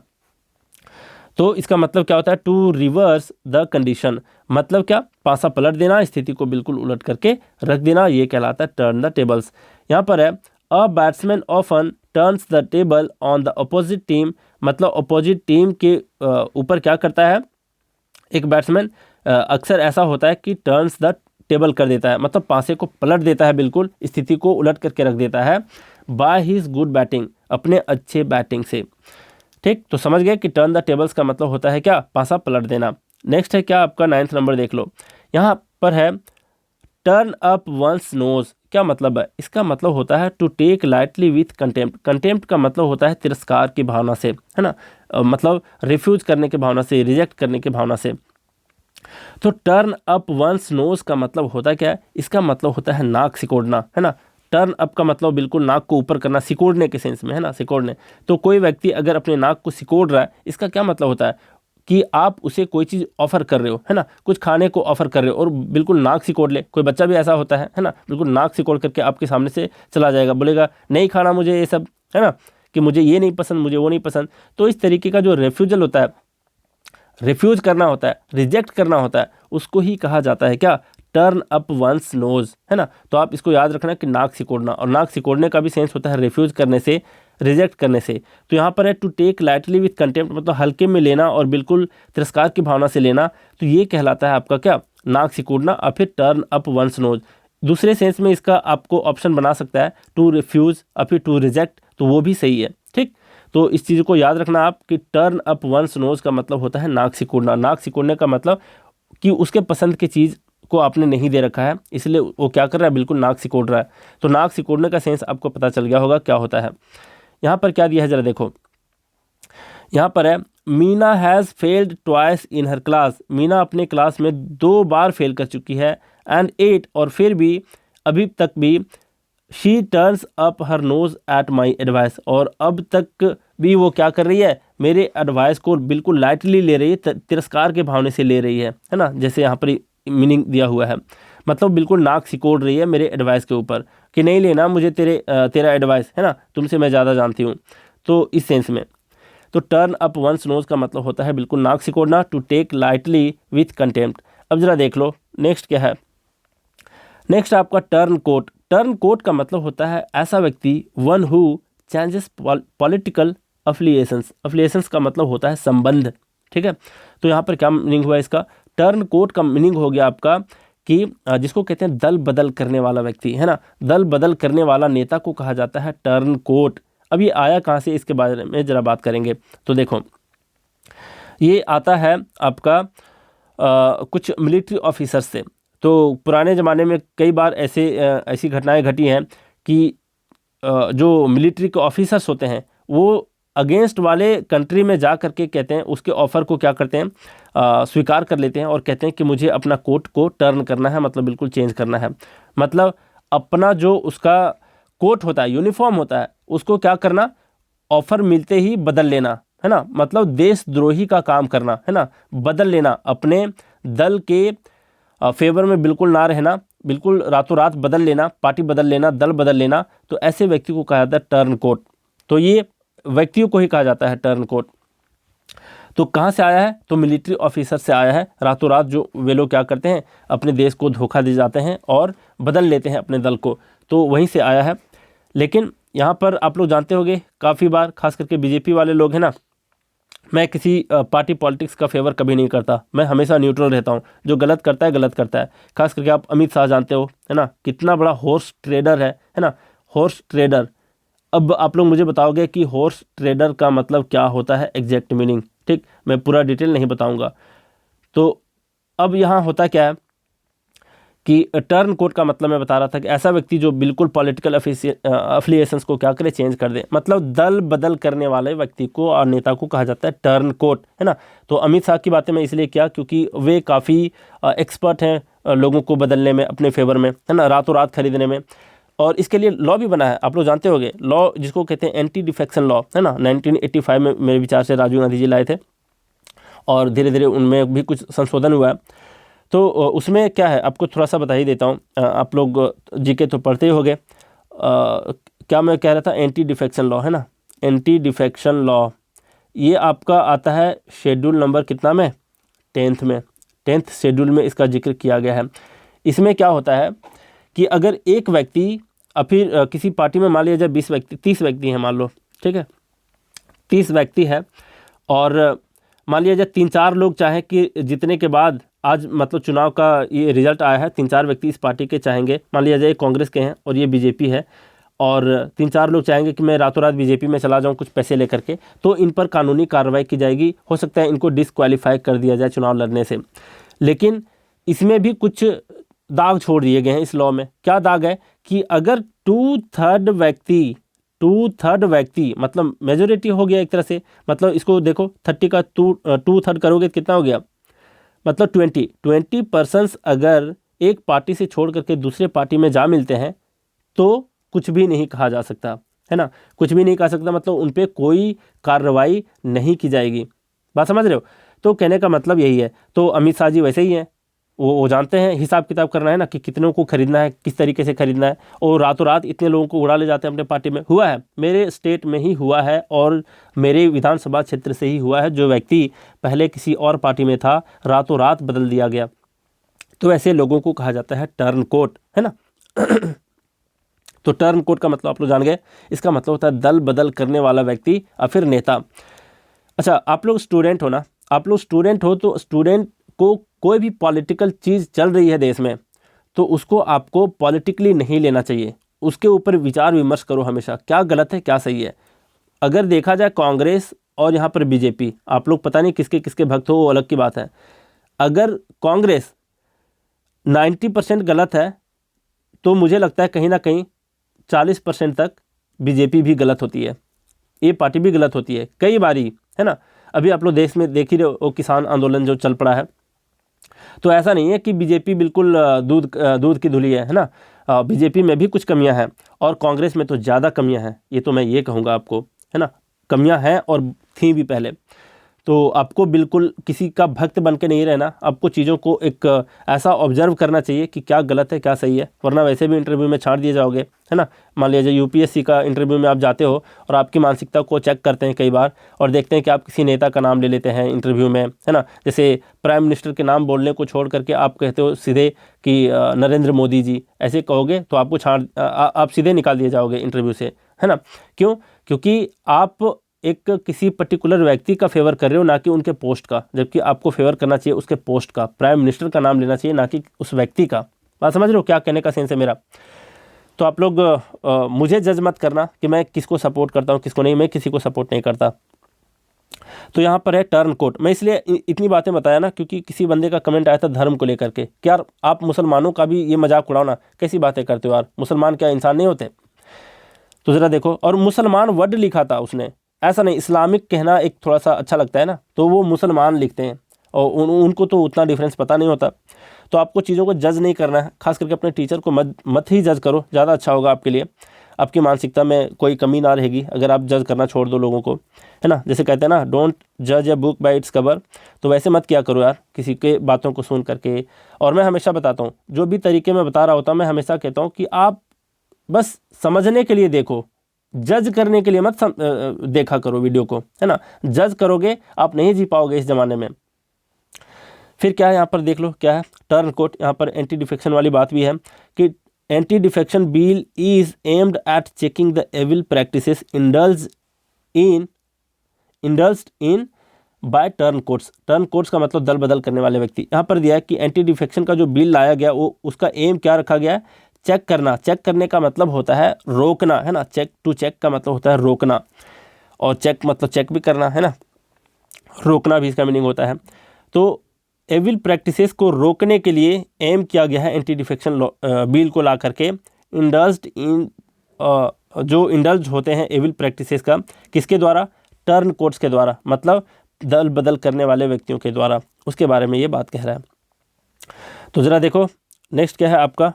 तो इसका मतलब क्या होता है, टू रिवर्स द कंडीशन। मतलब क्या, पासा पलट देना, स्थिति को बिल्कुल उलट करके रख देना, ये कहलाता है टर्न द टेबल्स। यहाँ पर है a batsman often turns the table on the opposite team. मतलब अपोजिट टीम के ऊपर क्या करता है एक बैट्समैन, अक्सर ऐसा होता है कि टर्न्स द टेबल कर देता है, मतलब पासे को पलट देता है, बिल्कुल स्थिति को उलट करके रख देता है, बाय हिज गुड बैटिंग, अपने अच्छे बैटिंग से। ठीक, तो समझ गए कि टर्न द टेबल्स का मतलब होता है क्या, पासा पलट देना। नेक्स्ट है क्या आपका 9th नंबर, देख लो यहाँ पर है टर्न अप वंस नोज। क्या मतलब है, इसका मतलब होता है to take lightly with contempt. Contempt का मतलब होता है तिरस्कार की भावना से, है ना, मतलब रिफ्यूज करने की भावना से, रिजेक्ट करने की भावना से। तो टर्न अप वंस नोज का मतलब होता है क्या है, इसका मतलब होता है नाक सिकोड़ना, है ना। टर्न अप का मतलब बिल्कुल नाक को ऊपर करना, सिकोड़ने के सेंस में, है ना, सिकोड़ने। तो कोई व्यक्ति अगर अपने नाक को सिकोड़ रहा है, इसका क्या मतलब होता है कि आप उसे कोई चीज़ ऑफर कर रहे हो, है ना, कुछ खाने को ऑफर कर रहे हो और बिल्कुल नाक सिकोड़ ले। कोई बच्चा भी ऐसा होता है ना, बिल्कुल नाक सिकोड़ करके आपके सामने से चला जाएगा, बोलेगा नहीं खाना मुझे ये सब, है ना, कि मुझे ये नहीं पसंद, मुझे वो नहीं पसंद। तो इस तरीके का जो रेफ्यूजल होता है, रिफ्यूज करना होता है, रिजेक्ट करना होता है, उसको ही कहा जाता है क्या, टर्न अप वंस नोज, है ना। तो आप इसको याद रखना कि नाक सिकोड़ना, और नाक सिकोड़ने का भी सेंस होता है रिफ्यूज करने से, रिजेक्ट करने से। तो यहाँ पर है to take lightly with contempt, मतलब हल्के में लेना और बिल्कुल तिरस्कार की भावना से लेना। तो ये कहलाता है आपका क्या, नाक सिकोड़ना। और फिर टर्न अप वंस नोज, दूसरे सेंस में इसका आपको ऑप्शन बना सकता है टू रिफ्यूज और फिर टू रिजेक्ट, तो वो भी सही है। ठीक, तो इस चीज़ को याद रखना आप कि टर्न अप वंस नोज का मतलब होता है नाक सिकोड़ना। नाक सिकोड़ने का मतलब कि उसके पसंद की चीज़ को आपने नहीं दे रखा है, इसलिए वो क्या कर रहा है, बिल्कुल नाक सिकोड़ रहा है। तो नाक सिकोड़ने का सेंस आपको पता चल गया होगा क्या होता है। यहाँ पर क्या दिया है, जरा देखो यहाँ पर है Meena has failed twice in her class. Meena अपने क्लास में 2 बार फेल कर चुकी है, एंड 8, और फिर भी अभी तक भी she turns up her nose at my advice, और अब तक भी वो क्या कर रही है, मेरे एडवाइस को बिल्कुल लाइटली ले रही है, तिरस्कार के भावने से ले रही है ना, जैसे यहाँ पर मीनिंग दिया हुआ है। मतलब बिल्कुल नाक सिकोड़ रही है मेरे एडवाइस के ऊपर कि नहीं लेना मुझे तेरा एडवाइस, है ना, तुमसे मैं ज़्यादा जानती हूँ। तो इस सेंस में तो टर्न अप वंस नोज का मतलब होता है बिल्कुल नाक सिकोड़ना, to take lightly with contempt. अब जरा देख लो नेक्स्ट क्या है। नेक्स्ट आपका टर्न कोट। टर्न कोट का मतलब होता है ऐसा व्यक्ति, one who changes political affiliations. Affiliations का मतलब होता है संबंध। ठीक है, तो यहाँ पर क्या मीनिंग हुआ इसका, टर्न कोट का मीनिंग हो गया आपका कि जिसको कहते हैं दल बदल करने वाला व्यक्ति, है ना, दल बदल करने वाला नेता को कहा जाता है टर्न कोट। अब ये आया कहाँ से, इसके बारे में जरा बात करेंगे। तो देखो ये आता है आपका कुछ मिलिट्री ऑफिसर्स से। तो पुराने ज़माने में कई बार ऐसी घटनाएं घटी हैं कि जो मिलिट्री के ऑफिसर्स होते हैं वो अगेंस्ट वाले कंट्री में जा करके कहते हैं, उसके ऑफ़र को क्या करते हैं, स्वीकार कर लेते हैं और कहते हैं कि मुझे अपना कोट को टर्न करना है, मतलब बिल्कुल चेंज करना है। मतलब अपना जो उसका कोट होता है, यूनिफॉर्म होता है, उसको क्या करना, ऑफ़र मिलते ही बदल लेना, है ना। मतलब देशद्रोही का काम करना, है ना, बदल लेना, अपने दल के फेवर में बिल्कुल ना रहना, बिल्कुल रातों रात बदल लेना, पार्टी बदल लेना, दल बदल लेना। तो ऐसे व्यक्ति को कहा जाता है टर्न कोट। तो ये व्यक्तियों को ही कहा जाता है टर्न कोट। तो कहाँ से आया है, तो मिलिट्री ऑफिसर से आया है। रातों रात जो वे लोग क्या करते हैं, अपने देश को धोखा दे जाते हैं और बदल लेते हैं अपने दल को, तो वहीं से आया है। लेकिन यहाँ पर आप लोग जानते होंगे काफ़ी बार, खास करके बीजेपी वाले लोग हैं ना, मैं किसी पार्टी पॉलिटिक्स का फेवर कभी नहीं करता, मैं हमेशा न्यूट्रल रहता हूँ। जो गलत करता है गलत करता है। खास करके आप अमित शाह जानते हो, है ना, कितना बड़ा हॉर्स ट्रेडर है ना, हॉर्स ट्रेडर। अब आप लोग मुझे बताओगे कि हॉर्स ट्रेडर का मतलब क्या होता है, एग्जैक्ट मीनिंग, ठीक, मैं पूरा डिटेल नहीं बताऊंगा। तो अब यहाँ होता क्या है कि टर्न कोट का मतलब मैं बता रहा था कि ऐसा व्यक्ति जो बिल्कुल पॉलिटिकल अफिलिएशंस को क्या करे, चेंज कर दे, मतलब दल बदल करने वाले व्यक्ति को और नेता को कहा जाता है टर्न कोट, है ना। तो अमित शाह की बातें मैं इसलिए किया क्योंकि वे काफ़ी एक्सपर्ट हैं लोगों को बदलने में अपने फेवर में, है ना, रातों रात खरीदने में। और इसके लिए लॉ भी बना है, आप लोग जानते होंगे, लॉ जिसको कहते हैं एंटी डिफेक्शन लॉ, है ना, 1985 में मेरे विचार से राजीव गांधी जी लाए थे और धीरे धीरे उनमें भी कुछ संशोधन हुआ है। तो उसमें क्या है आपको थोड़ा सा बता ही देता हूँ, आप लोग जीके तो पढ़ते ही होंगे। क्या मैं कह रहा था, एंटी डिफेक्शन लॉ, है ना, एंटी डिफेक्शन लॉ, ये आपका आता है शेड्यूल नंबर कितना में, 10th में, 10th शेड्यूल में इसका जिक्र किया गया है। इसमें क्या होता है कि अगर एक व्यक्ति फिर किसी पार्टी में मान लिया जाए 20 व्यक्ति, 30 व्यक्ति हैं मान लो, ठीक है, 30 व्यक्ति है और मान लिया जाए 3-4 लोग चाहें कि जीतने के बाद, आज मतलब चुनाव का ये रिजल्ट आया है, 3-4 व्यक्ति इस पार्टी के चाहेंगे, मान लिया जाए कांग्रेस के हैं और ये बीजेपी है, और 3-4 लोग चाहेंगे कि मैं रातों रात बीजेपी में चला जाऊं कुछ पैसे लेकर के, तो इन पर कानूनी कार्रवाई की जाएगी। हो सकता है इनको डिसक्वालीफाई कर दिया जाए चुनाव लड़ने से। लेकिन इसमें भी कुछ दाग छोड़ दिए गए हैं इस लॉ में। क्या दाग है कि अगर 2/3 व्यक्ति मतलब मेजोरिटी हो गया एक तरह से, मतलब इसको देखो 30 का 2/3 करोगे कितना हो गया, मतलब 20% अगर एक पार्टी से छोड़ करके दूसरे पार्टी में जा मिलते हैं तो कुछ भी नहीं कहा जा सकता, है ना, कुछ भी नहीं कहा सकता, मतलब उन पर कोई कार्रवाई नहीं की जाएगी। बात समझ रहे हो। तो कहने का मतलब यही है। तो अमित शाह जी वैसे ही हैं, वो जानते हैं हिसाब किताब करना है ना, कि कितनों को खरीदना है, किस तरीके से खरीदना है, और रातों रात इतने लोगों को उड़ा ले जाते हैं अपने पार्टी में। हुआ है, मेरे स्टेट में ही हुआ है और मेरे विधानसभा क्षेत्र से ही हुआ है। जो व्यक्ति पहले किसी और पार्टी में था, रातों रात बदल दिया गया। तो ऐसे लोगों को कहा जाता है टर्न कोट, है ना। तो टर्न कोट का मतलब आप लोग जान गए, इसका मतलब होता है दल बदल करने वाला व्यक्ति या फिर नेता। अच्छा, आप लोग स्टूडेंट हो ना, आप लोग स्टूडेंट हो, तो स्टूडेंट को कोई भी पॉलिटिकल चीज़ चल रही है देश में, तो उसको आपको पॉलिटिकली नहीं लेना चाहिए, उसके ऊपर विचार विमर्श करो हमेशा, क्या गलत है क्या सही है। अगर देखा जाए कांग्रेस और यहाँ पर बीजेपी, आप लोग पता नहीं किसके किसके भक्त हो, वो अलग की बात है। अगर कांग्रेस 90% गलत है, तो मुझे लगता है कहीं ना कहीं 40% तक बीजेपी भी गलत होती है, ये पार्टी भी गलत होती है कई बारी, है ना। अभी आप लोग देश में देख ही रहे हो, किसान आंदोलन जो चल पड़ा है, तो ऐसा नहीं है कि बीजेपी बिल्कुल दूध की धुली है ना। बीजेपी में भी कुछ कमियां हैं और कांग्रेस में तो ज़्यादा कमियां हैं, ये तो मैं ये कहूँगा आपको, है ना। कमियां हैं और थी भी पहले। तो आपको बिल्कुल किसी का भक्त बन के नहीं रहना, आपको चीज़ों को एक ऐसा ऑब्जर्व करना चाहिए कि क्या गलत है क्या सही है, वरना वैसे भी इंटरव्यू में छांट दिए जाओगे, है ना। मान लीजिए यूपीएससी का इंटरव्यू में आप जाते हो और आपकी मानसिकता को चेक करते हैं कई बार, और देखते हैं कि आप किसी नेता का नाम ले लेते हैं इंटरव्यू में, है ना। जैसे प्राइम मिनिस्टर के नाम बोलने को छोड़ करके आप कहते हो सीधे कि नरेंद्र मोदी जी, ऐसे कहोगे तो आपको आप सीधे निकाल दिए जाओगे इंटरव्यू से, है ना। क्यों? क्योंकि आप एक किसी पर्टिकुलर व्यक्ति का फेवर कर रहे हो, ना कि उनके पोस्ट का, जबकि आपको फेवर करना चाहिए उसके पोस्ट का, प्राइम मिनिस्टर का नाम लेना चाहिए, ना कि उस व्यक्ति का। बात समझ रहे हो क्या कहने का सेंस है मेरा। तो आप लोग मुझे जज मत करना कि मैं किसको सपोर्ट करता हूँ किसको नहीं, मैं किसी को सपोर्ट नहीं करता। तो यहाँ पर है टर्न कोट। मैं इसलिए इतनी बातें बताया ना क्योंकि किसी बंदे का कमेंट आया था धर्म को लेकर के कि यार आप मुसलमानों का भी ये मजाक उड़ाओ ना, कैसी बातें करते हो यार, मुसलमान क्या इंसान नहीं होते? तो ज़रा देखो, और मुसलमान वर्ड लिखा था उसने, ऐसा नहीं, इस्लामिक कहना एक थोड़ा सा अच्छा लगता है ना, तो वो मुसलमान लिखते हैं और उनको तो उतना डिफरेंस पता नहीं होता। तो आपको चीज़ों को जज नहीं करना है, खास करके अपने टीचर को मत ही जज करो, ज़्यादा अच्छा होगा आपके लिए। आपकी मानसिकता में कोई कमी ना रहेगी अगर आप जज करना छोड़ दो लोगों को, है ना। जैसे कहते हैं ना, डोंट जज a book by its cover, तो वैसे मत किया करो यार किसी के बातों को सुन करके। और मैं हमेशा बताता हूँ, जो भी तरीके मैं बता रहा होता हूँ, मैं हमेशा कहता हूँ कि आप बस समझने के लिए देखो, जज करने के लिए मत देखा करो वीडियो को, है ना। जज करोगे आप नहीं जी पाओगे इस ज़माने में। फिर क्या है यहाँ पर देख लो, क्या है टर्न कोट। यहाँ पर एंटी डिफेक्शन वाली बात भी है कि anti defection bill is aimed at checking the evil practices indulged in by turncoats. Turncoats का मतलब दल बदल करने वाले व्यक्ति। यहाँ पर दिया है कि एंटी डिफेक्शन का जो बिल लाया गया वो उसका एम क्या रखा गया है, चेक करना। चेक करने का मतलब होता है रोकना, है ना। चेक टू चेक का मतलब होता है रोकना, और चेक मतलब चेक भी करना, है ना, रोकना भी इसका मीनिंग होता है। तो एविल प्रैक्टिसेस को रोकने के लिए एम किया गया है एंटी डिफेक्शन बिल को ला करके इंडल्ज्ड इन, जो इंडल्ज होते हैं एविल प्रैक्टिसेस का, किसके द्वारा, टर्न कोट्स के द्वारा, मतलब दल बदल करने वाले व्यक्तियों के द्वारा, उसके बारे में ये बात कह रहा है। तो ज़रा देखो नेक्स्ट क्या है आपका,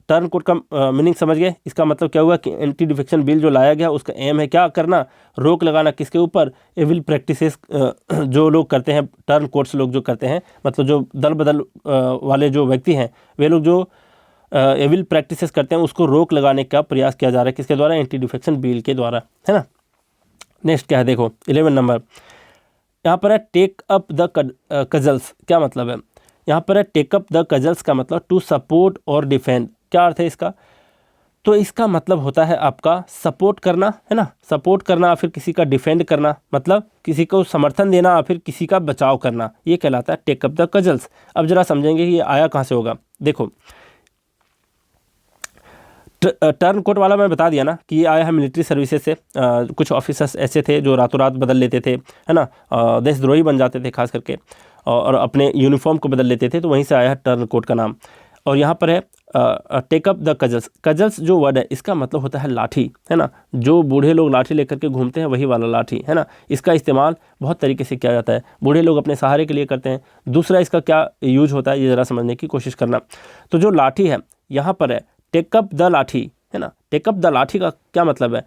टर्न कोड का मीनिंग समझ गए। इसका मतलब क्या हुआ कि एंटी डिफेक्शन बिल जो लाया गया उसका एम है क्या करना, रोक लगाना, किसके ऊपर, एविल प्रैक्टिसेस जो लोग करते हैं, टर्न कोड्स लोग जो करते हैं, मतलब जो दल बदल वाले जो व्यक्ति हैं, वे लोग जो एविल प्रैक्टिसेस करते हैं उसको रोक लगाने का प्रयास किया जा रहा है, किसके द्वारा, एंटी डिफेक्शन बिल के द्वारा, है ना। नेक्स्ट क्या है देखो 11 नंबर, यहाँ पर है टेक अप द कजल्स। क्या मतलब है, यहाँ पर है टेक अप द कजल्स का मतलब टू सपोर्ट और डिफेंड। क्या अर्थ है इसका, तो इसका मतलब होता है आपका सपोर्ट करना, है ना, सपोर्ट करना, फिर किसी का डिफेंड करना, मतलब किसी को समर्थन देना, और फिर किसी का बचाव करना, ये कहलाता है टेक अप द कजल्स। अब जरा समझेंगे कि ये आया कहाँ से होगा। देखो टर्न कोट वाला मैं बता दिया ना कि ये आया है मिलिट्री सर्विसेज से। कुछ ऑफिसर्स ऐसे थे जो रातों रात बदल लेते थे, है ना, देशद्रोही बन जाते थे खास करके, और अपने यूनिफॉर्म को बदल लेते थे, तो वहीं से आया है टर्न कोट का नाम। और यहाँ पर है टेक अप द कजल्स। कजल्स जो वर्ड है इसका मतलब होता है लाठी, है ना, जो बूढ़े लोग लाठी लेकर के घूमते हैं वही वाला लाठी, है ना। इसका इस्तेमाल बहुत तरीके से किया जाता है, बूढ़े लोग अपने सहारे के लिए करते हैं। दूसरा इसका क्या यूज होता है ये ज़रा समझने की कोशिश करना। तो जो लाठी है यहाँ पर है टेकअप द लाठी, है ना। टेकअप द लाठी का क्या मतलब है,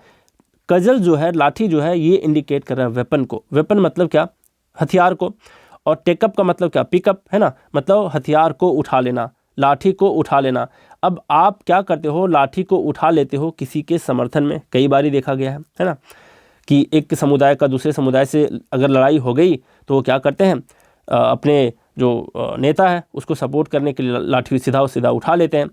कजल जो है, लाठी जो है, ये इंडिकेट कर रहा है वेपन को। वेपन मतलब क्या, हथियार को। और टेकअप का मतलब क्या, पिकअप, है ना, मतलब हथियार को उठा लेना, लाठी को उठा लेना। अब आप क्या करते हो, लाठी को उठा लेते हो किसी के समर्थन में। कई बार देखा गया है ना, कि एक समुदाय का दूसरे समुदाय से अगर लड़ाई हो गई तो वो क्या करते हैं, अपने जो नेता है उसको सपोर्ट करने के लिए लाठी सीधा उठा लेते हैं।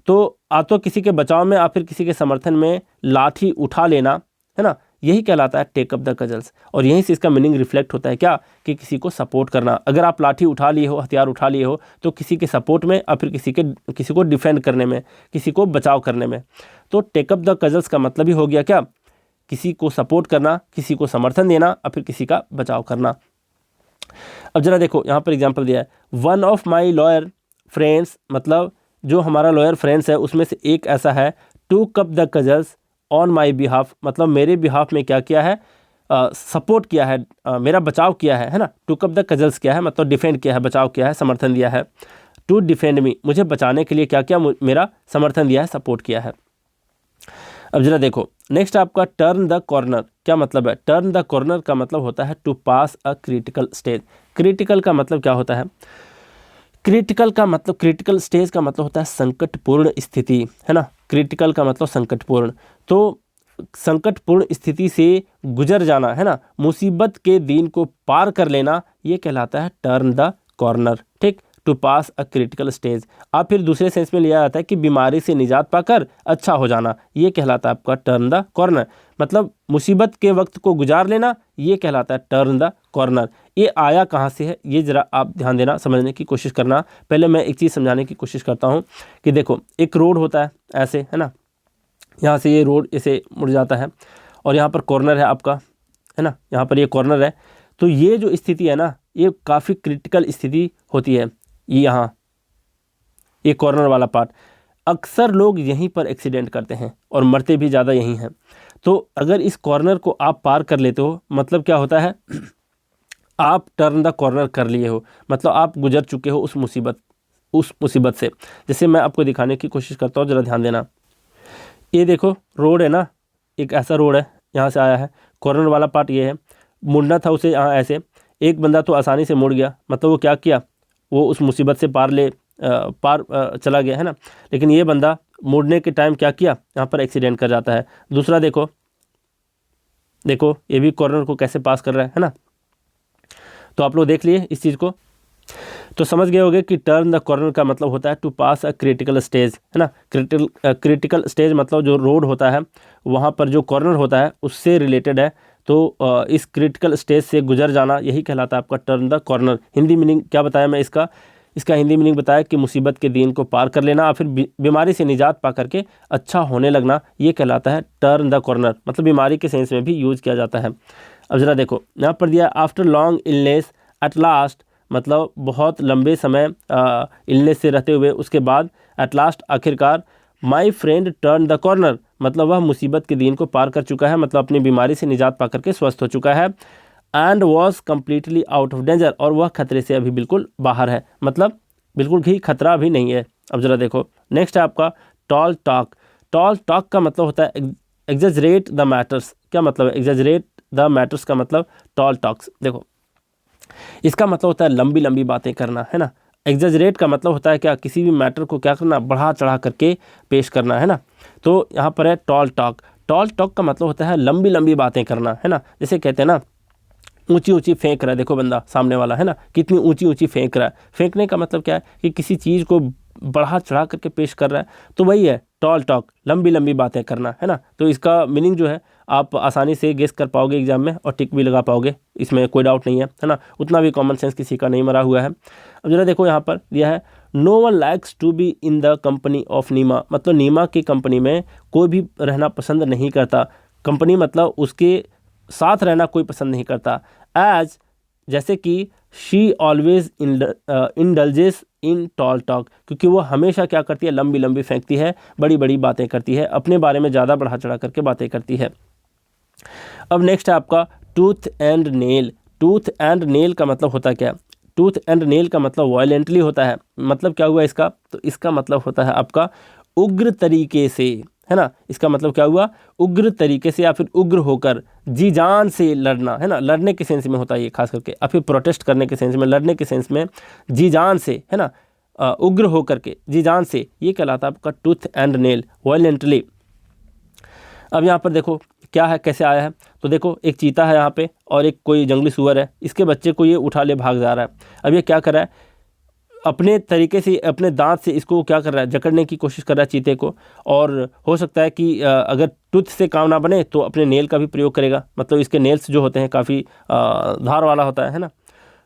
तो आ तो किसी के बचाव में या फिर किसी के समर्थन में लाठी उठा लेना, है ना, यही कहलाता है टेक अप द कजल्स। और यहीं से इसका मीनिंग रिफ्लेक्ट होता है क्या, कि किसी को सपोर्ट करना। अगर आप लाठी उठा लिए हो, हथियार उठा लिए हो, तो किसी के सपोर्ट में या फिर किसी को डिफेंड करने में, किसी को बचाव करने में। तो टेक अप द कजल्स का मतलब ही हो गया क्या, किसी को सपोर्ट करना, किसी को समर्थन देना, या फिर किसी का बचाव करना। अब जरा देखो यहाँ पर एग्जाम्पल दिया है, one of my lawyer friends, मतलब जो हमारा लॉयर फ्रेंड्स है उसमें से एक ऐसा है, to cup the cudgels on my behalf, मतलब मेरे बिहाफ में क्या किया है, सपोर्ट किया है, मेरा बचाव किया है ना। टू कप द कजल्स क्या है, मतलब डिफेंड किया है, बचाव किया है, समर्थन दिया है। टू डिफेंड मी, मुझे बचाने के लिए क्या किया, मेरा समर्थन दिया है, सपोर्ट किया है। अब जरा देखो नेक्स्ट आपका टर्न द कॉर्नर। क्या मतलब है, टर्न द कॉर्नर का मतलब होता है to pass a critical stage. Critical का मतलब क्या होता है, क्रिटिकल का मतलब, क्रिटिकल स्टेज का मतलब होता है संकटपूर्ण स्थिति, है ना। क्रिटिकल का मतलब संकटपूर्ण, तो संकटपूर्ण स्थिति से गुजर जाना, है ना, मुसीबत के दिन को पार कर लेना, ये कहलाता है टर्न द कॉर्नर, ठीक, to pass a critical stage. अब फिर दूसरे सेंस में लिया जाता है कि बीमारी से निजात पाकर अच्छा हो जाना, ये कहलाता है आपका टर्न द कॉर्नर, मतलब मुसीबत के वक्त को गुजार लेना, ये कहलाता है टर्न द कॉर्नर। ये आया कहाँ से है, ये ज़रा आप ध्यान देना, समझने की कोशिश करना। पहले मैं एक चीज़ समझाने की कोशिश करता हूँ कि देखो एक रोड होता है ऐसे, है ना, यहाँ से ये रोड ऐसे मुड़ जाता है, और यहाँ पर कॉर्नर है आपका, है है ना, यहाँ पर ये कॉर्नर है। तो ये जो स्थिति है ना, ये काफ़ी क्रिटिकल स्थिति होती है। ये यहाँ ये कॉर्नर वाला पार्ट, अक्सर लोग यहीं पर एक्सीडेंट करते हैं और मरते भी ज़्यादा यहीं हैं। तो अगर इस कॉर्नर को आप पार कर लेते हो, मतलब क्या होता है, आप टर्न द कॉर्नर कर लिए हो, मतलब आप गुजर चुके हो उस मुसीबत से। जैसे मैं आपको दिखाने की कोशिश करता हूँ, ज़रा ध्यान देना। ये देखो रोड है ना, एक ऐसा रोड है, यहाँ से आया है, कॉर्नर वाला पार्ट ये है, मुड़ना था उसे यहाँ ऐसे। एक बंदा तो आसानी से मुड़ गया, मतलब वो क्या किया, वो उस मुसीबत से पार चला गया, है ना। लेकिन ये बंदा मुड़ने के टाइम क्या किया, यहाँ पर एक्सीडेंट कर जाता है। दूसरा देखो ये भी कॉर्नर को कैसे पास कर रहा है ना। तो आप लोग देख लिए इस चीज़ को, तो समझ गए होंगे कि टर्न द कॉर्नर का मतलब होता है to pass a critical stage, है ना। क्रिटिकल स्टेज मतलब जो रोड होता है वहाँ पर जो कॉर्नर होता है उससे रिलेटेड है। तो इस क्रिटिकल स्टेज से गुजर जाना, यही कहलाता है आपका turn the corner. Hindi meaning क्या बताया मैं इसका हिंदी मीनिंग बताया कि मुसीबत के दिन को पार कर लेना और फिर बीमारी से निजात पा करके अच्छा होने लगना, ये कहलाता है टर्न द कॉर्नर। मतलब बीमारी के सेंस में भी यूज़ किया जाता है। अब ज़रा देखो यहाँ पर दिया, after long illness at last, मतलब बहुत लंबे समय इलनेस से रहते हुए उसके बाद एट लास्ट आखिरकार, my friend turn the corner, मतलब वह मुसीबत के दिन को पार कर चुका है, मतलब अपनी बीमारी से निजात पा करके स्वस्थ हो चुका है। And was completely out of danger, और वह खतरे से अभी बिल्कुल बाहर है, मतलब बिल्कुल ही खतरा भी नहीं है। अब ज़रा देखो नेक्स्ट है आपका टॉल टॉक। टॉल टॉक का मतलब होता है एग्जेजरेट द मैटर्स। क्या मतलब है एग्जेजरेट द मैटर्स का मतलब टॉल टॉक्स। देखो इसका मतलब होता है लंबी लंबी बातें करना, है ना। एग्जेजरेट का मतलब होता है क्या, किसी भी मैटर को क्या करना, बढ़ा चढ़ा करके पेश करना, है ना। तो यहाँ पर है टॉल टॉक। टॉल टॉक का मतलब होता है लंबी लंबी बातें करना, है ना। जैसे कहते हैं ना, ऊंची ऊंची फेंक रहा है, देखो बंदा सामने वाला, है ना, कितनी ऊंची ऊंची फेंक रहा है। फेंकने का मतलब क्या है कि किसी चीज़ को बढ़ा चढ़ा करके पेश कर रहा है, तो वही है टॉल टॉक, लंबी लंबी बातें करना, है ना। तो इसका मीनिंग जो है आप आसानी से गेस कर पाओगे एग्जाम में और टिक भी लगा पाओगे, इसमें कोई डाउट नहीं है ना। उतना भी कॉमन सेंस किसी का नहीं मरा हुआ है। अब जरा देखो यहाँ पर यह है, no one likes to be in the company of Neema, मतलब नीमा की कंपनी में कोई भी रहना पसंद नहीं करता। कंपनी मतलब उसके साथ रहना कोई पसंद नहीं करता। एज जैसे कि she always indulges in tall talk, क्योंकि वो हमेशा क्या करती है, लंबी लंबी फेंकती है, बड़ी बड़ी बातें करती है, अपने बारे में ज़्यादा बढ़ा चढ़ा करके बातें करती है। अब नेक्स्ट है आपका tooth and nail. Tooth and nail का मतलब होता है क्या, टूथ एंड नेल का मतलब वायलेंटली होता है। मतलब क्या हुआ इसका, तो इसका मतलब होता है आपका उग्र तरीके से, है ना। इसका मतलब क्या हुआ, उग्र तरीके से या फिर उग्र होकर, जी जान से लड़ना, है ना। लड़ने के सेंस में होता है ये खास करके, या फिर प्रोटेस्ट करने के सेंस में, लड़ने के सेंस में जी जान से, है ना, उग्र होकर के, जी जान से, ये कहलाता है आपका टूथ एंड नेल, वायलेंटली। अब यहाँ पर देखो क्या है, कैसे आया है, तो देखो एक चीता है यहाँ पे और एक कोई जंगली सुअर है, इसके बच्चे को ये उठा ले भाग जा रहा है। अब ये क्या कर रहा है, अपने तरीके से अपने दांत से इसको क्या कर रहा है, जकड़ने की कोशिश कर रहा है चीते को। और हो सकता है कि अगर टूथ से काम ना बने तो अपने नेल का भी प्रयोग करेगा, मतलब इसके नेल्स जो होते हैं काफ़ी धार वाला होता है ना,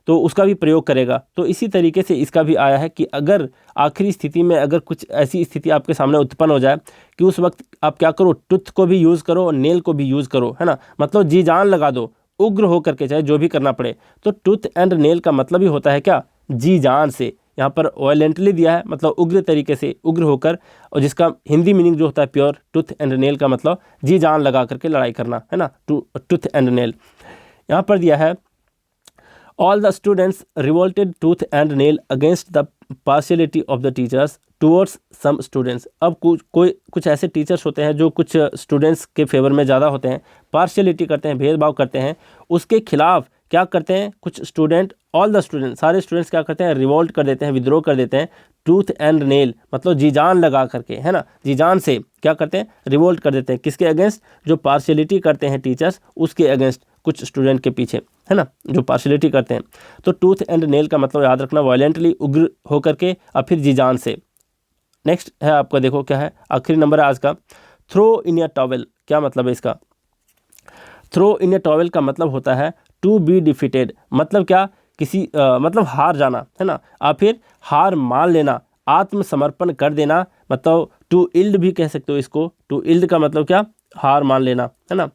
तो उसका भी प्रयोग करेगा। तो इसी तरीके से इसका भी आया है कि अगर आखिरी स्थिति में अगर कुछ ऐसी स्थिति आपके सामने उत्पन्न हो जाए कि उस वक्त आप क्या करो, टूथ को भी यूज़ करो और नेल को भी यूज़ करो, है ना। मतलब जी जान लगा दो, उग्र होकर के, चाहे जो भी करना पड़े। तो टूथ एंड नेल का मतलब ही होता है क्या, जी जान से। यहाँ पर वायलेंटली दिया है, मतलब उग्र तरीके से, उग्र होकर, और जिसका हिंदी मीनिंग जो होता है प्योर, टूथ एंड नेल का मतलब जी जान लगा करके लड़ाई करना, है ना, टूथ एंड नेल। यहाँ पर दिया है all the students revolted tooth and nail against the partiality of the teachers towards some students. अब कुछ ऐसे टीचर्स होते हैं जो कुछ स्टूडेंट्स के फेवर में ज़्यादा होते हैं, पार्शियलिटी करते हैं, भेदभाव करते हैं, उसके खिलाफ क्या करते हैं कुछ स्टूडेंट, ऑल द स्टूडेंट, सारे स्टूडेंट्स क्या करते हैं, रिवोल्ट कर देते हैं, विद्रोह कर देते हैं, टूथ एंड नेल मतलब जी जान लगा करके, है ना, जी जान से क्या करते हैं, रिवोल्ट कर देते हैं। किसके अगेंस्ट, जो पार्शियलिटी करते हैं टीचर्स, उसके अगेंस्ट, कुछ स्टूडेंट के पीछे, है ना, जो पार्शियलिटी करते हैं। तो टूथ एंड नेल का मतलब याद रखना, वायलेंटली, उग्र होकर के, और फिर जी जान से। नेक्स्ट है आपका, देखो क्या है, आखिरी नंबर है आज का, थ्रो इन अ टॉवेल। क्या मतलब है इसका, थ्रो इन अ टॉवेल का मतलब होता है टू बी डिफीटेड। मतलब क्या, किसी मतलब हार जाना, है ना, और फिर हार मान लेना, आत्मसमर्पण कर देना, मतलब टू इल्ड भी कह सकते हो इसको। टू इल्ड का मतलब क्या, हार मान लेना, है ना,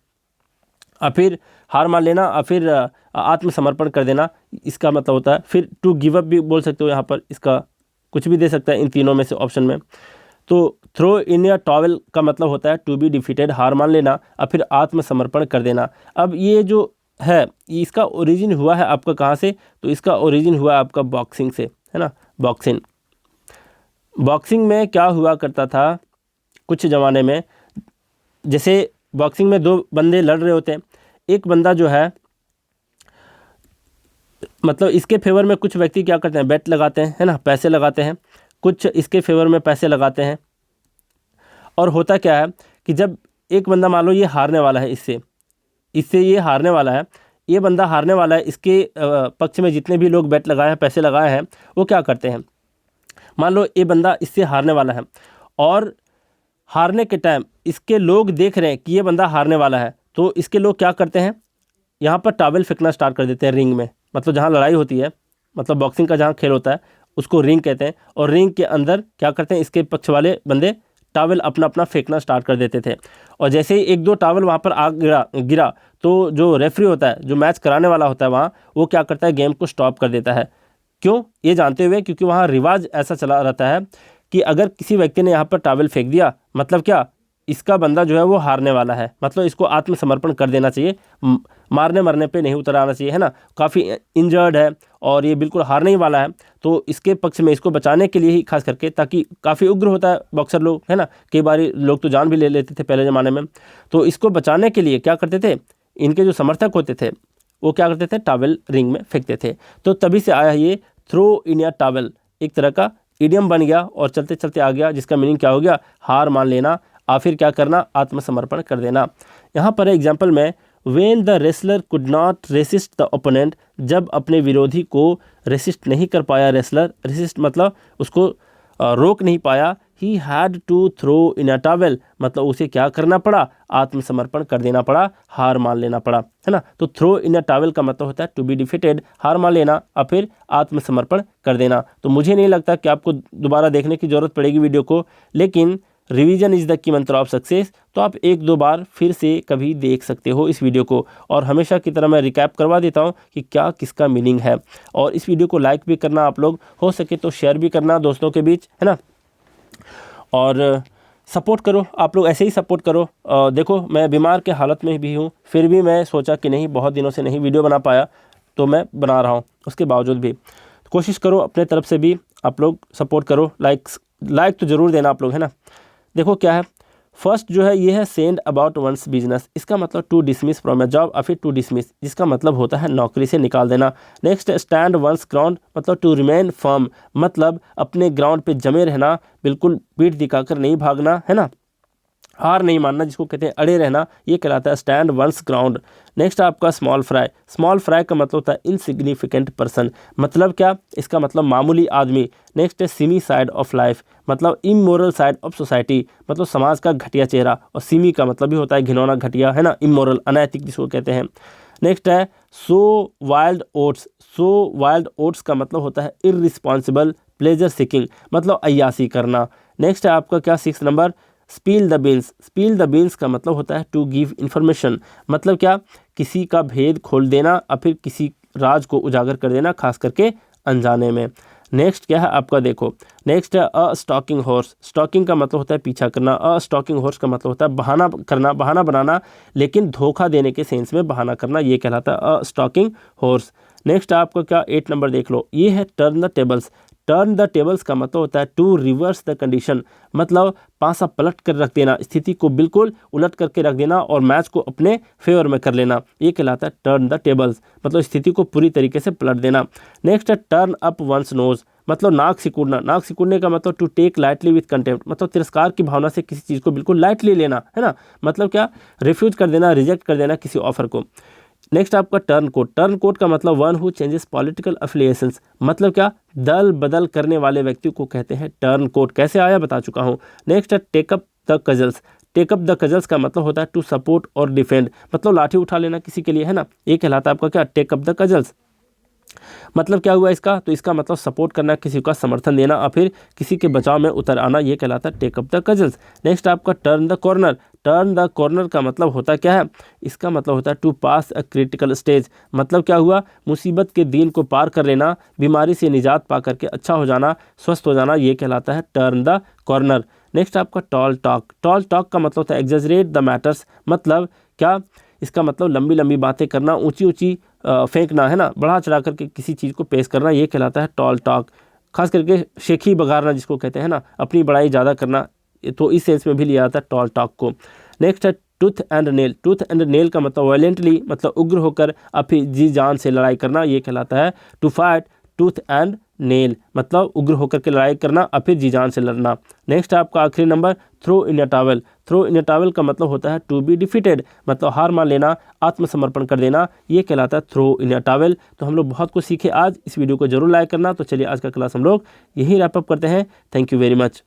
और फिर हार मान लेना, और फिर आत्मसमर्पण कर देना, इसका मतलब होता है। फिर टू गिव अप भी बोल सकते हो, यहाँ पर इसका कुछ भी दे सकता है इन तीनों में से ऑप्शन में। तो थ्रो इन या टॉवेल का मतलब होता है टू बी डिफीटेड, हार मान लेना, और फिर आत्मसमर्पण कर देना। अब ये जो है इसका ओरिजिन हुआ है आपका कहाँ से, तो इसका ओरिजिन हुआ आपका बॉक्सिंग से, है ना। बॉक्सिंग में क्या हुआ करता था कुछ ज़माने में, जैसे बॉक्सिंग में दो बंदे लड़ रहे होते हैं, एक बंदा जो है मतलब इसके फेवर में कुछ व्यक्ति क्या करते हैं, बेट लगाते हैं, है ना, पैसे लगाते हैं, कुछ इसके फेवर में पैसे लगाते हैं। और होता क्या है कि जब एक बंदा मान लो ये हारने वाला है, इससे ये हारने वाला है, ये बंदा हारने वाला है, इसके पक्ष में जितने भी लोग बेट लगाए हैं, पैसे लगाए हैं, वो क्या करते हैं, मान लो ये बंदा इससे हारने वाला है और हारने के टाइम इसके लोग देख रहे हैं कि ये बंदा हारने वाला है, तो इसके लोग क्या करते हैं, यहाँ पर टॉवेल फेंकना स्टार्ट कर देते हैं रिंग में, मतलब जहाँ लड़ाई होती है, मतलब बॉक्सिंग का जहाँ खेल होता है उसको रिंग कहते हैं। और रिंग के अंदर क्या करते हैं, इसके पक्ष वाले बंदे टॉवेल अपना अपना फेंकना स्टार्ट कर देते थे। और जैसे ही एक दो टॉवेल वहाँ पर गिरा तो जो रेफरी होता है, जो मैच कराने वाला होता है वहाँ, वो क्या करता है, गेम को स्टॉप कर देता है। क्यों, ये जानते हुए क्योंकि वहाँ रिवाज ऐसा चला रहता है कि अगर किसी व्यक्ति ने यहाँ पर टॉवेल फेंक दिया, मतलब क्या, इसका बंदा जो है वो हारने वाला है, मतलब इसको आत्मसमर्पण कर देना चाहिए, मारने मरने पे नहीं उतर आना चाहिए, है ना, काफ़ी इंजर्ड है और ये बिल्कुल हारने ही वाला है। तो इसके पक्ष में इसको बचाने के लिए ही खास करके, ताकि काफ़ी उग्र होता है बॉक्सर लोग, है ना, कई बार लोग तो जान भी ले लेते थे पहले ज़माने में। तो इसको बचाने के लिए क्या करते थे, इनके जो समर्थक होते थे वो क्या करते थे, टॉवेल रिंग में फेंकते थे। तो तभी से आया ये थ्रो इन या टॉवेल, एक तरह का इडियम बन गया और चलते चलते आ गया, जिसका मीनिंग क्या हो गया, हार मान लेना, और फिर क्या करना, आत्मसमर्पण कर देना। यहाँ पर एग्जाम्पल में, when the wrestler could not resist the opponent, जब अपने विरोधी को रेसिस्ट नहीं कर पाया रेसलर, रेसिस्ट मतलब उसको रोक नहीं पाया, he had to throw in a towel, मतलब उसे क्या करना पड़ा, आत्मसमर्पण कर देना पड़ा, हार मान लेना पड़ा, है ना। तो थ्रो इन अ टॉवेल का मतलब होता है टू बी डिफीटेड, हार मान लेना और फिर आत्मसमर्पण कर देना। तो मुझे नहीं लगता कि आपको दोबारा देखने की ज़रूरत पड़ेगी वीडियो को, लेकिन रिवीजन इज़ द की मंत्र ऑफ सक्सेस, तो आप एक दो बार फिर से कभी देख सकते हो इस वीडियो को। और हमेशा की तरह मैं रिकैप करवा देता हूँ कि क्या किसका मीनिंग है। और इस वीडियो को लाइक भी करना, आप लोग हो सके तो शेयर भी करना दोस्तों के बीच, है ना। और सपोर्ट करो, आप लोग ऐसे ही सपोर्ट करो। देखो मैं बीमार के हालत में भी हूँ, फिर भी मैं सोचा कि नहीं, बहुत दिनों से नहीं वीडियो बना पाया, तो मैं बना रहा हूँ। उसके बावजूद भी कोशिश करो अपने तरफ से भी, आप लोग सपोर्ट करो, लाइक तो ज़रूर देना आप लोग, है ना। देखो क्या है, फर्स्ट जो है ये है सेंड अबाउट वंस बिजनेस, इसका मतलब to dismiss from a job, और फिर टू डिसमिस जिसका मतलब होता है नौकरी से निकाल देना। नेक्स्ट स्टैंड वंस ग्राउंड, मतलब टू रिमेन फर्म, मतलब अपने ग्राउंड पे जमे रहना, बिल्कुल पीठ दिखाकर नहीं भागना, है ना, हार नहीं मानना, जिसको कहते हैं अड़े रहना, ये कहलाता है स्टैंड वंस ग्राउंड। नेक्स्ट आपका स्मॉल फ्राई, स्मॉल फ्राई का मतलब होता है इनसिग्निफिकेंट पर्सन, मतलब क्या, इसका मतलब मामूली आदमी। नेक्स्ट है सिमी साइड ऑफ लाइफ, मतलब इमोरल साइड ऑफ सोसाइटी, मतलब समाज का घटिया चेहरा, और सिमी का मतलब भी होता है घिनौना, घटिया, है ना, इमोरल, अनैतिक जिसको कहते हैं। नेक्स्ट है सो वाइल्ड ओट्स, सो वाइल्ड ओट्स का मतलब होता है इररिस्पॉन्सिबल प्लेजर सीकिंग, मतलब अय्यासी करना। नेक्स्ट है आपका क्या, 6 number, spill the beans, spill the beans का मतलब होता है टू गिव इन्फॉर्मेशन, मतलब क्या, किसी का भेद खोल देना और फिर किसी राज को उजागर कर देना, खास करके अनजाने में। नेक्स्ट क्या है आपका, देखो नेक्स्ट है अ स्टॉकिंग हॉर्स, स्टॉकिंग का मतलब होता है पीछा करना, अ स्टॉकिंग हॉर्स का मतलब होता है बहाना करना, बहाना बनाना, लेकिन धोखा देने के सेंस में बहाना करना, ये कहलाता है अ स्टॉकिंग हॉर्स। नेक्स्ट आपका क्या, 8 नंबर देख लो, ये है turn the tables, turn the tables का मतलब होता है टू रिवर्स द कंडीशन, मतलब पासा पलट कर रख देना, स्थिति को बिल्कुल उलट करके रख देना और मैच को अपने फेवर में कर लेना, ये कहलाता है टर्न द टेबल्स, मतलब स्थिति को पूरी तरीके से पलट देना। नेक्स्ट है टर्न अप वंस नोज, मतलब नाक सिकुड़ना, नाक सिकुड़ने का मतलब to take lightly with contempt, मतलब तिरस्कार की भावना से किसी चीज़ को बिल्कुल लाइटली लेना, है ना, मतलब क्या, रिफ्यूज कर देना, रिजेक्ट कर देना किसी ऑफर को। नेक्स्ट आपका टर्न कोट, टर्न कोट का मतलब one who changes political affiliations, मतलब क्या, दल बदल करने वाले व्यक्ति को कहते हैं टर्न कोट। कैसे आया बता चुका हूँ। नेक्स्ट है टेकअप द कजल्स, टेकअप द कजल्स का मतलब होता है टू सपोर्ट और डिफेंड, मतलब लाठी उठा लेना किसी के लिए, है ना, ये कहलाता है आपका क्या, टेकअप द कजल्स। मतलब क्या हुआ इसका, तो इसका मतलब सपोर्ट करना, किसी का समर्थन देना और फिर किसी के बचाव में उतर आना, ये कहलाता है take up the cudgels. Next आपका turn the corner, turn the corner का मतलब होता क्या है? इसका मतलब होता है to pass a critical stage. मतलब क्या हुआ? मुसीबत के दिन को पार कर लेना, बीमारी से निजात पा करके अच्छा हो जाना, स्वस्थ हो जाना, ये कहलाता है टर्न द कॉर्नर। नेक्स्ट आपका टॉल टॉक। टॉल टॉक का मतलब होता है एग्जेजरेट द मैटर्स। मतलब क्या? इसका मतलब लंबी लंबी बातें करना, ऊंची ऊंची फेंकना, है ना, बढ़ा चढ़ा करके किसी चीज़ को पेश करना, ये कहलाता है टॉल टॉक। खास करके शेखी बघारना जिसको कहते हैं ना, अपनी बड़ाई ज़्यादा करना, तो इस सेंस में भी लिया जाता है टॉल टॉक को। नेक्स्ट है tooth and nail. Tooth and nail का मतलब वायलेंटली, मतलब उग्र होकर अपनी जी जान से लड़ाई करना, ये कहलाता है to fight tooth and nail. मतलब उग्र होकर के लड़ाई करना और फिर जी जान से लड़ना। नेक्स्ट है आपका आखिरी number throw in a towel. Throw in a towel का मतलब होता है टू बी डिफीटेड, मतलब हार मान लेना, आत्मसमर्पण कर देना, ये कहलाता है थ्रो इन अ टॉवल। तो हम लोग बहुत कुछ सीखे आज। इस वीडियो को जरूर लाइक करना। तो चलिए आज का क्लास हम लोग यही रैप अप करते हैं। Thank you very much.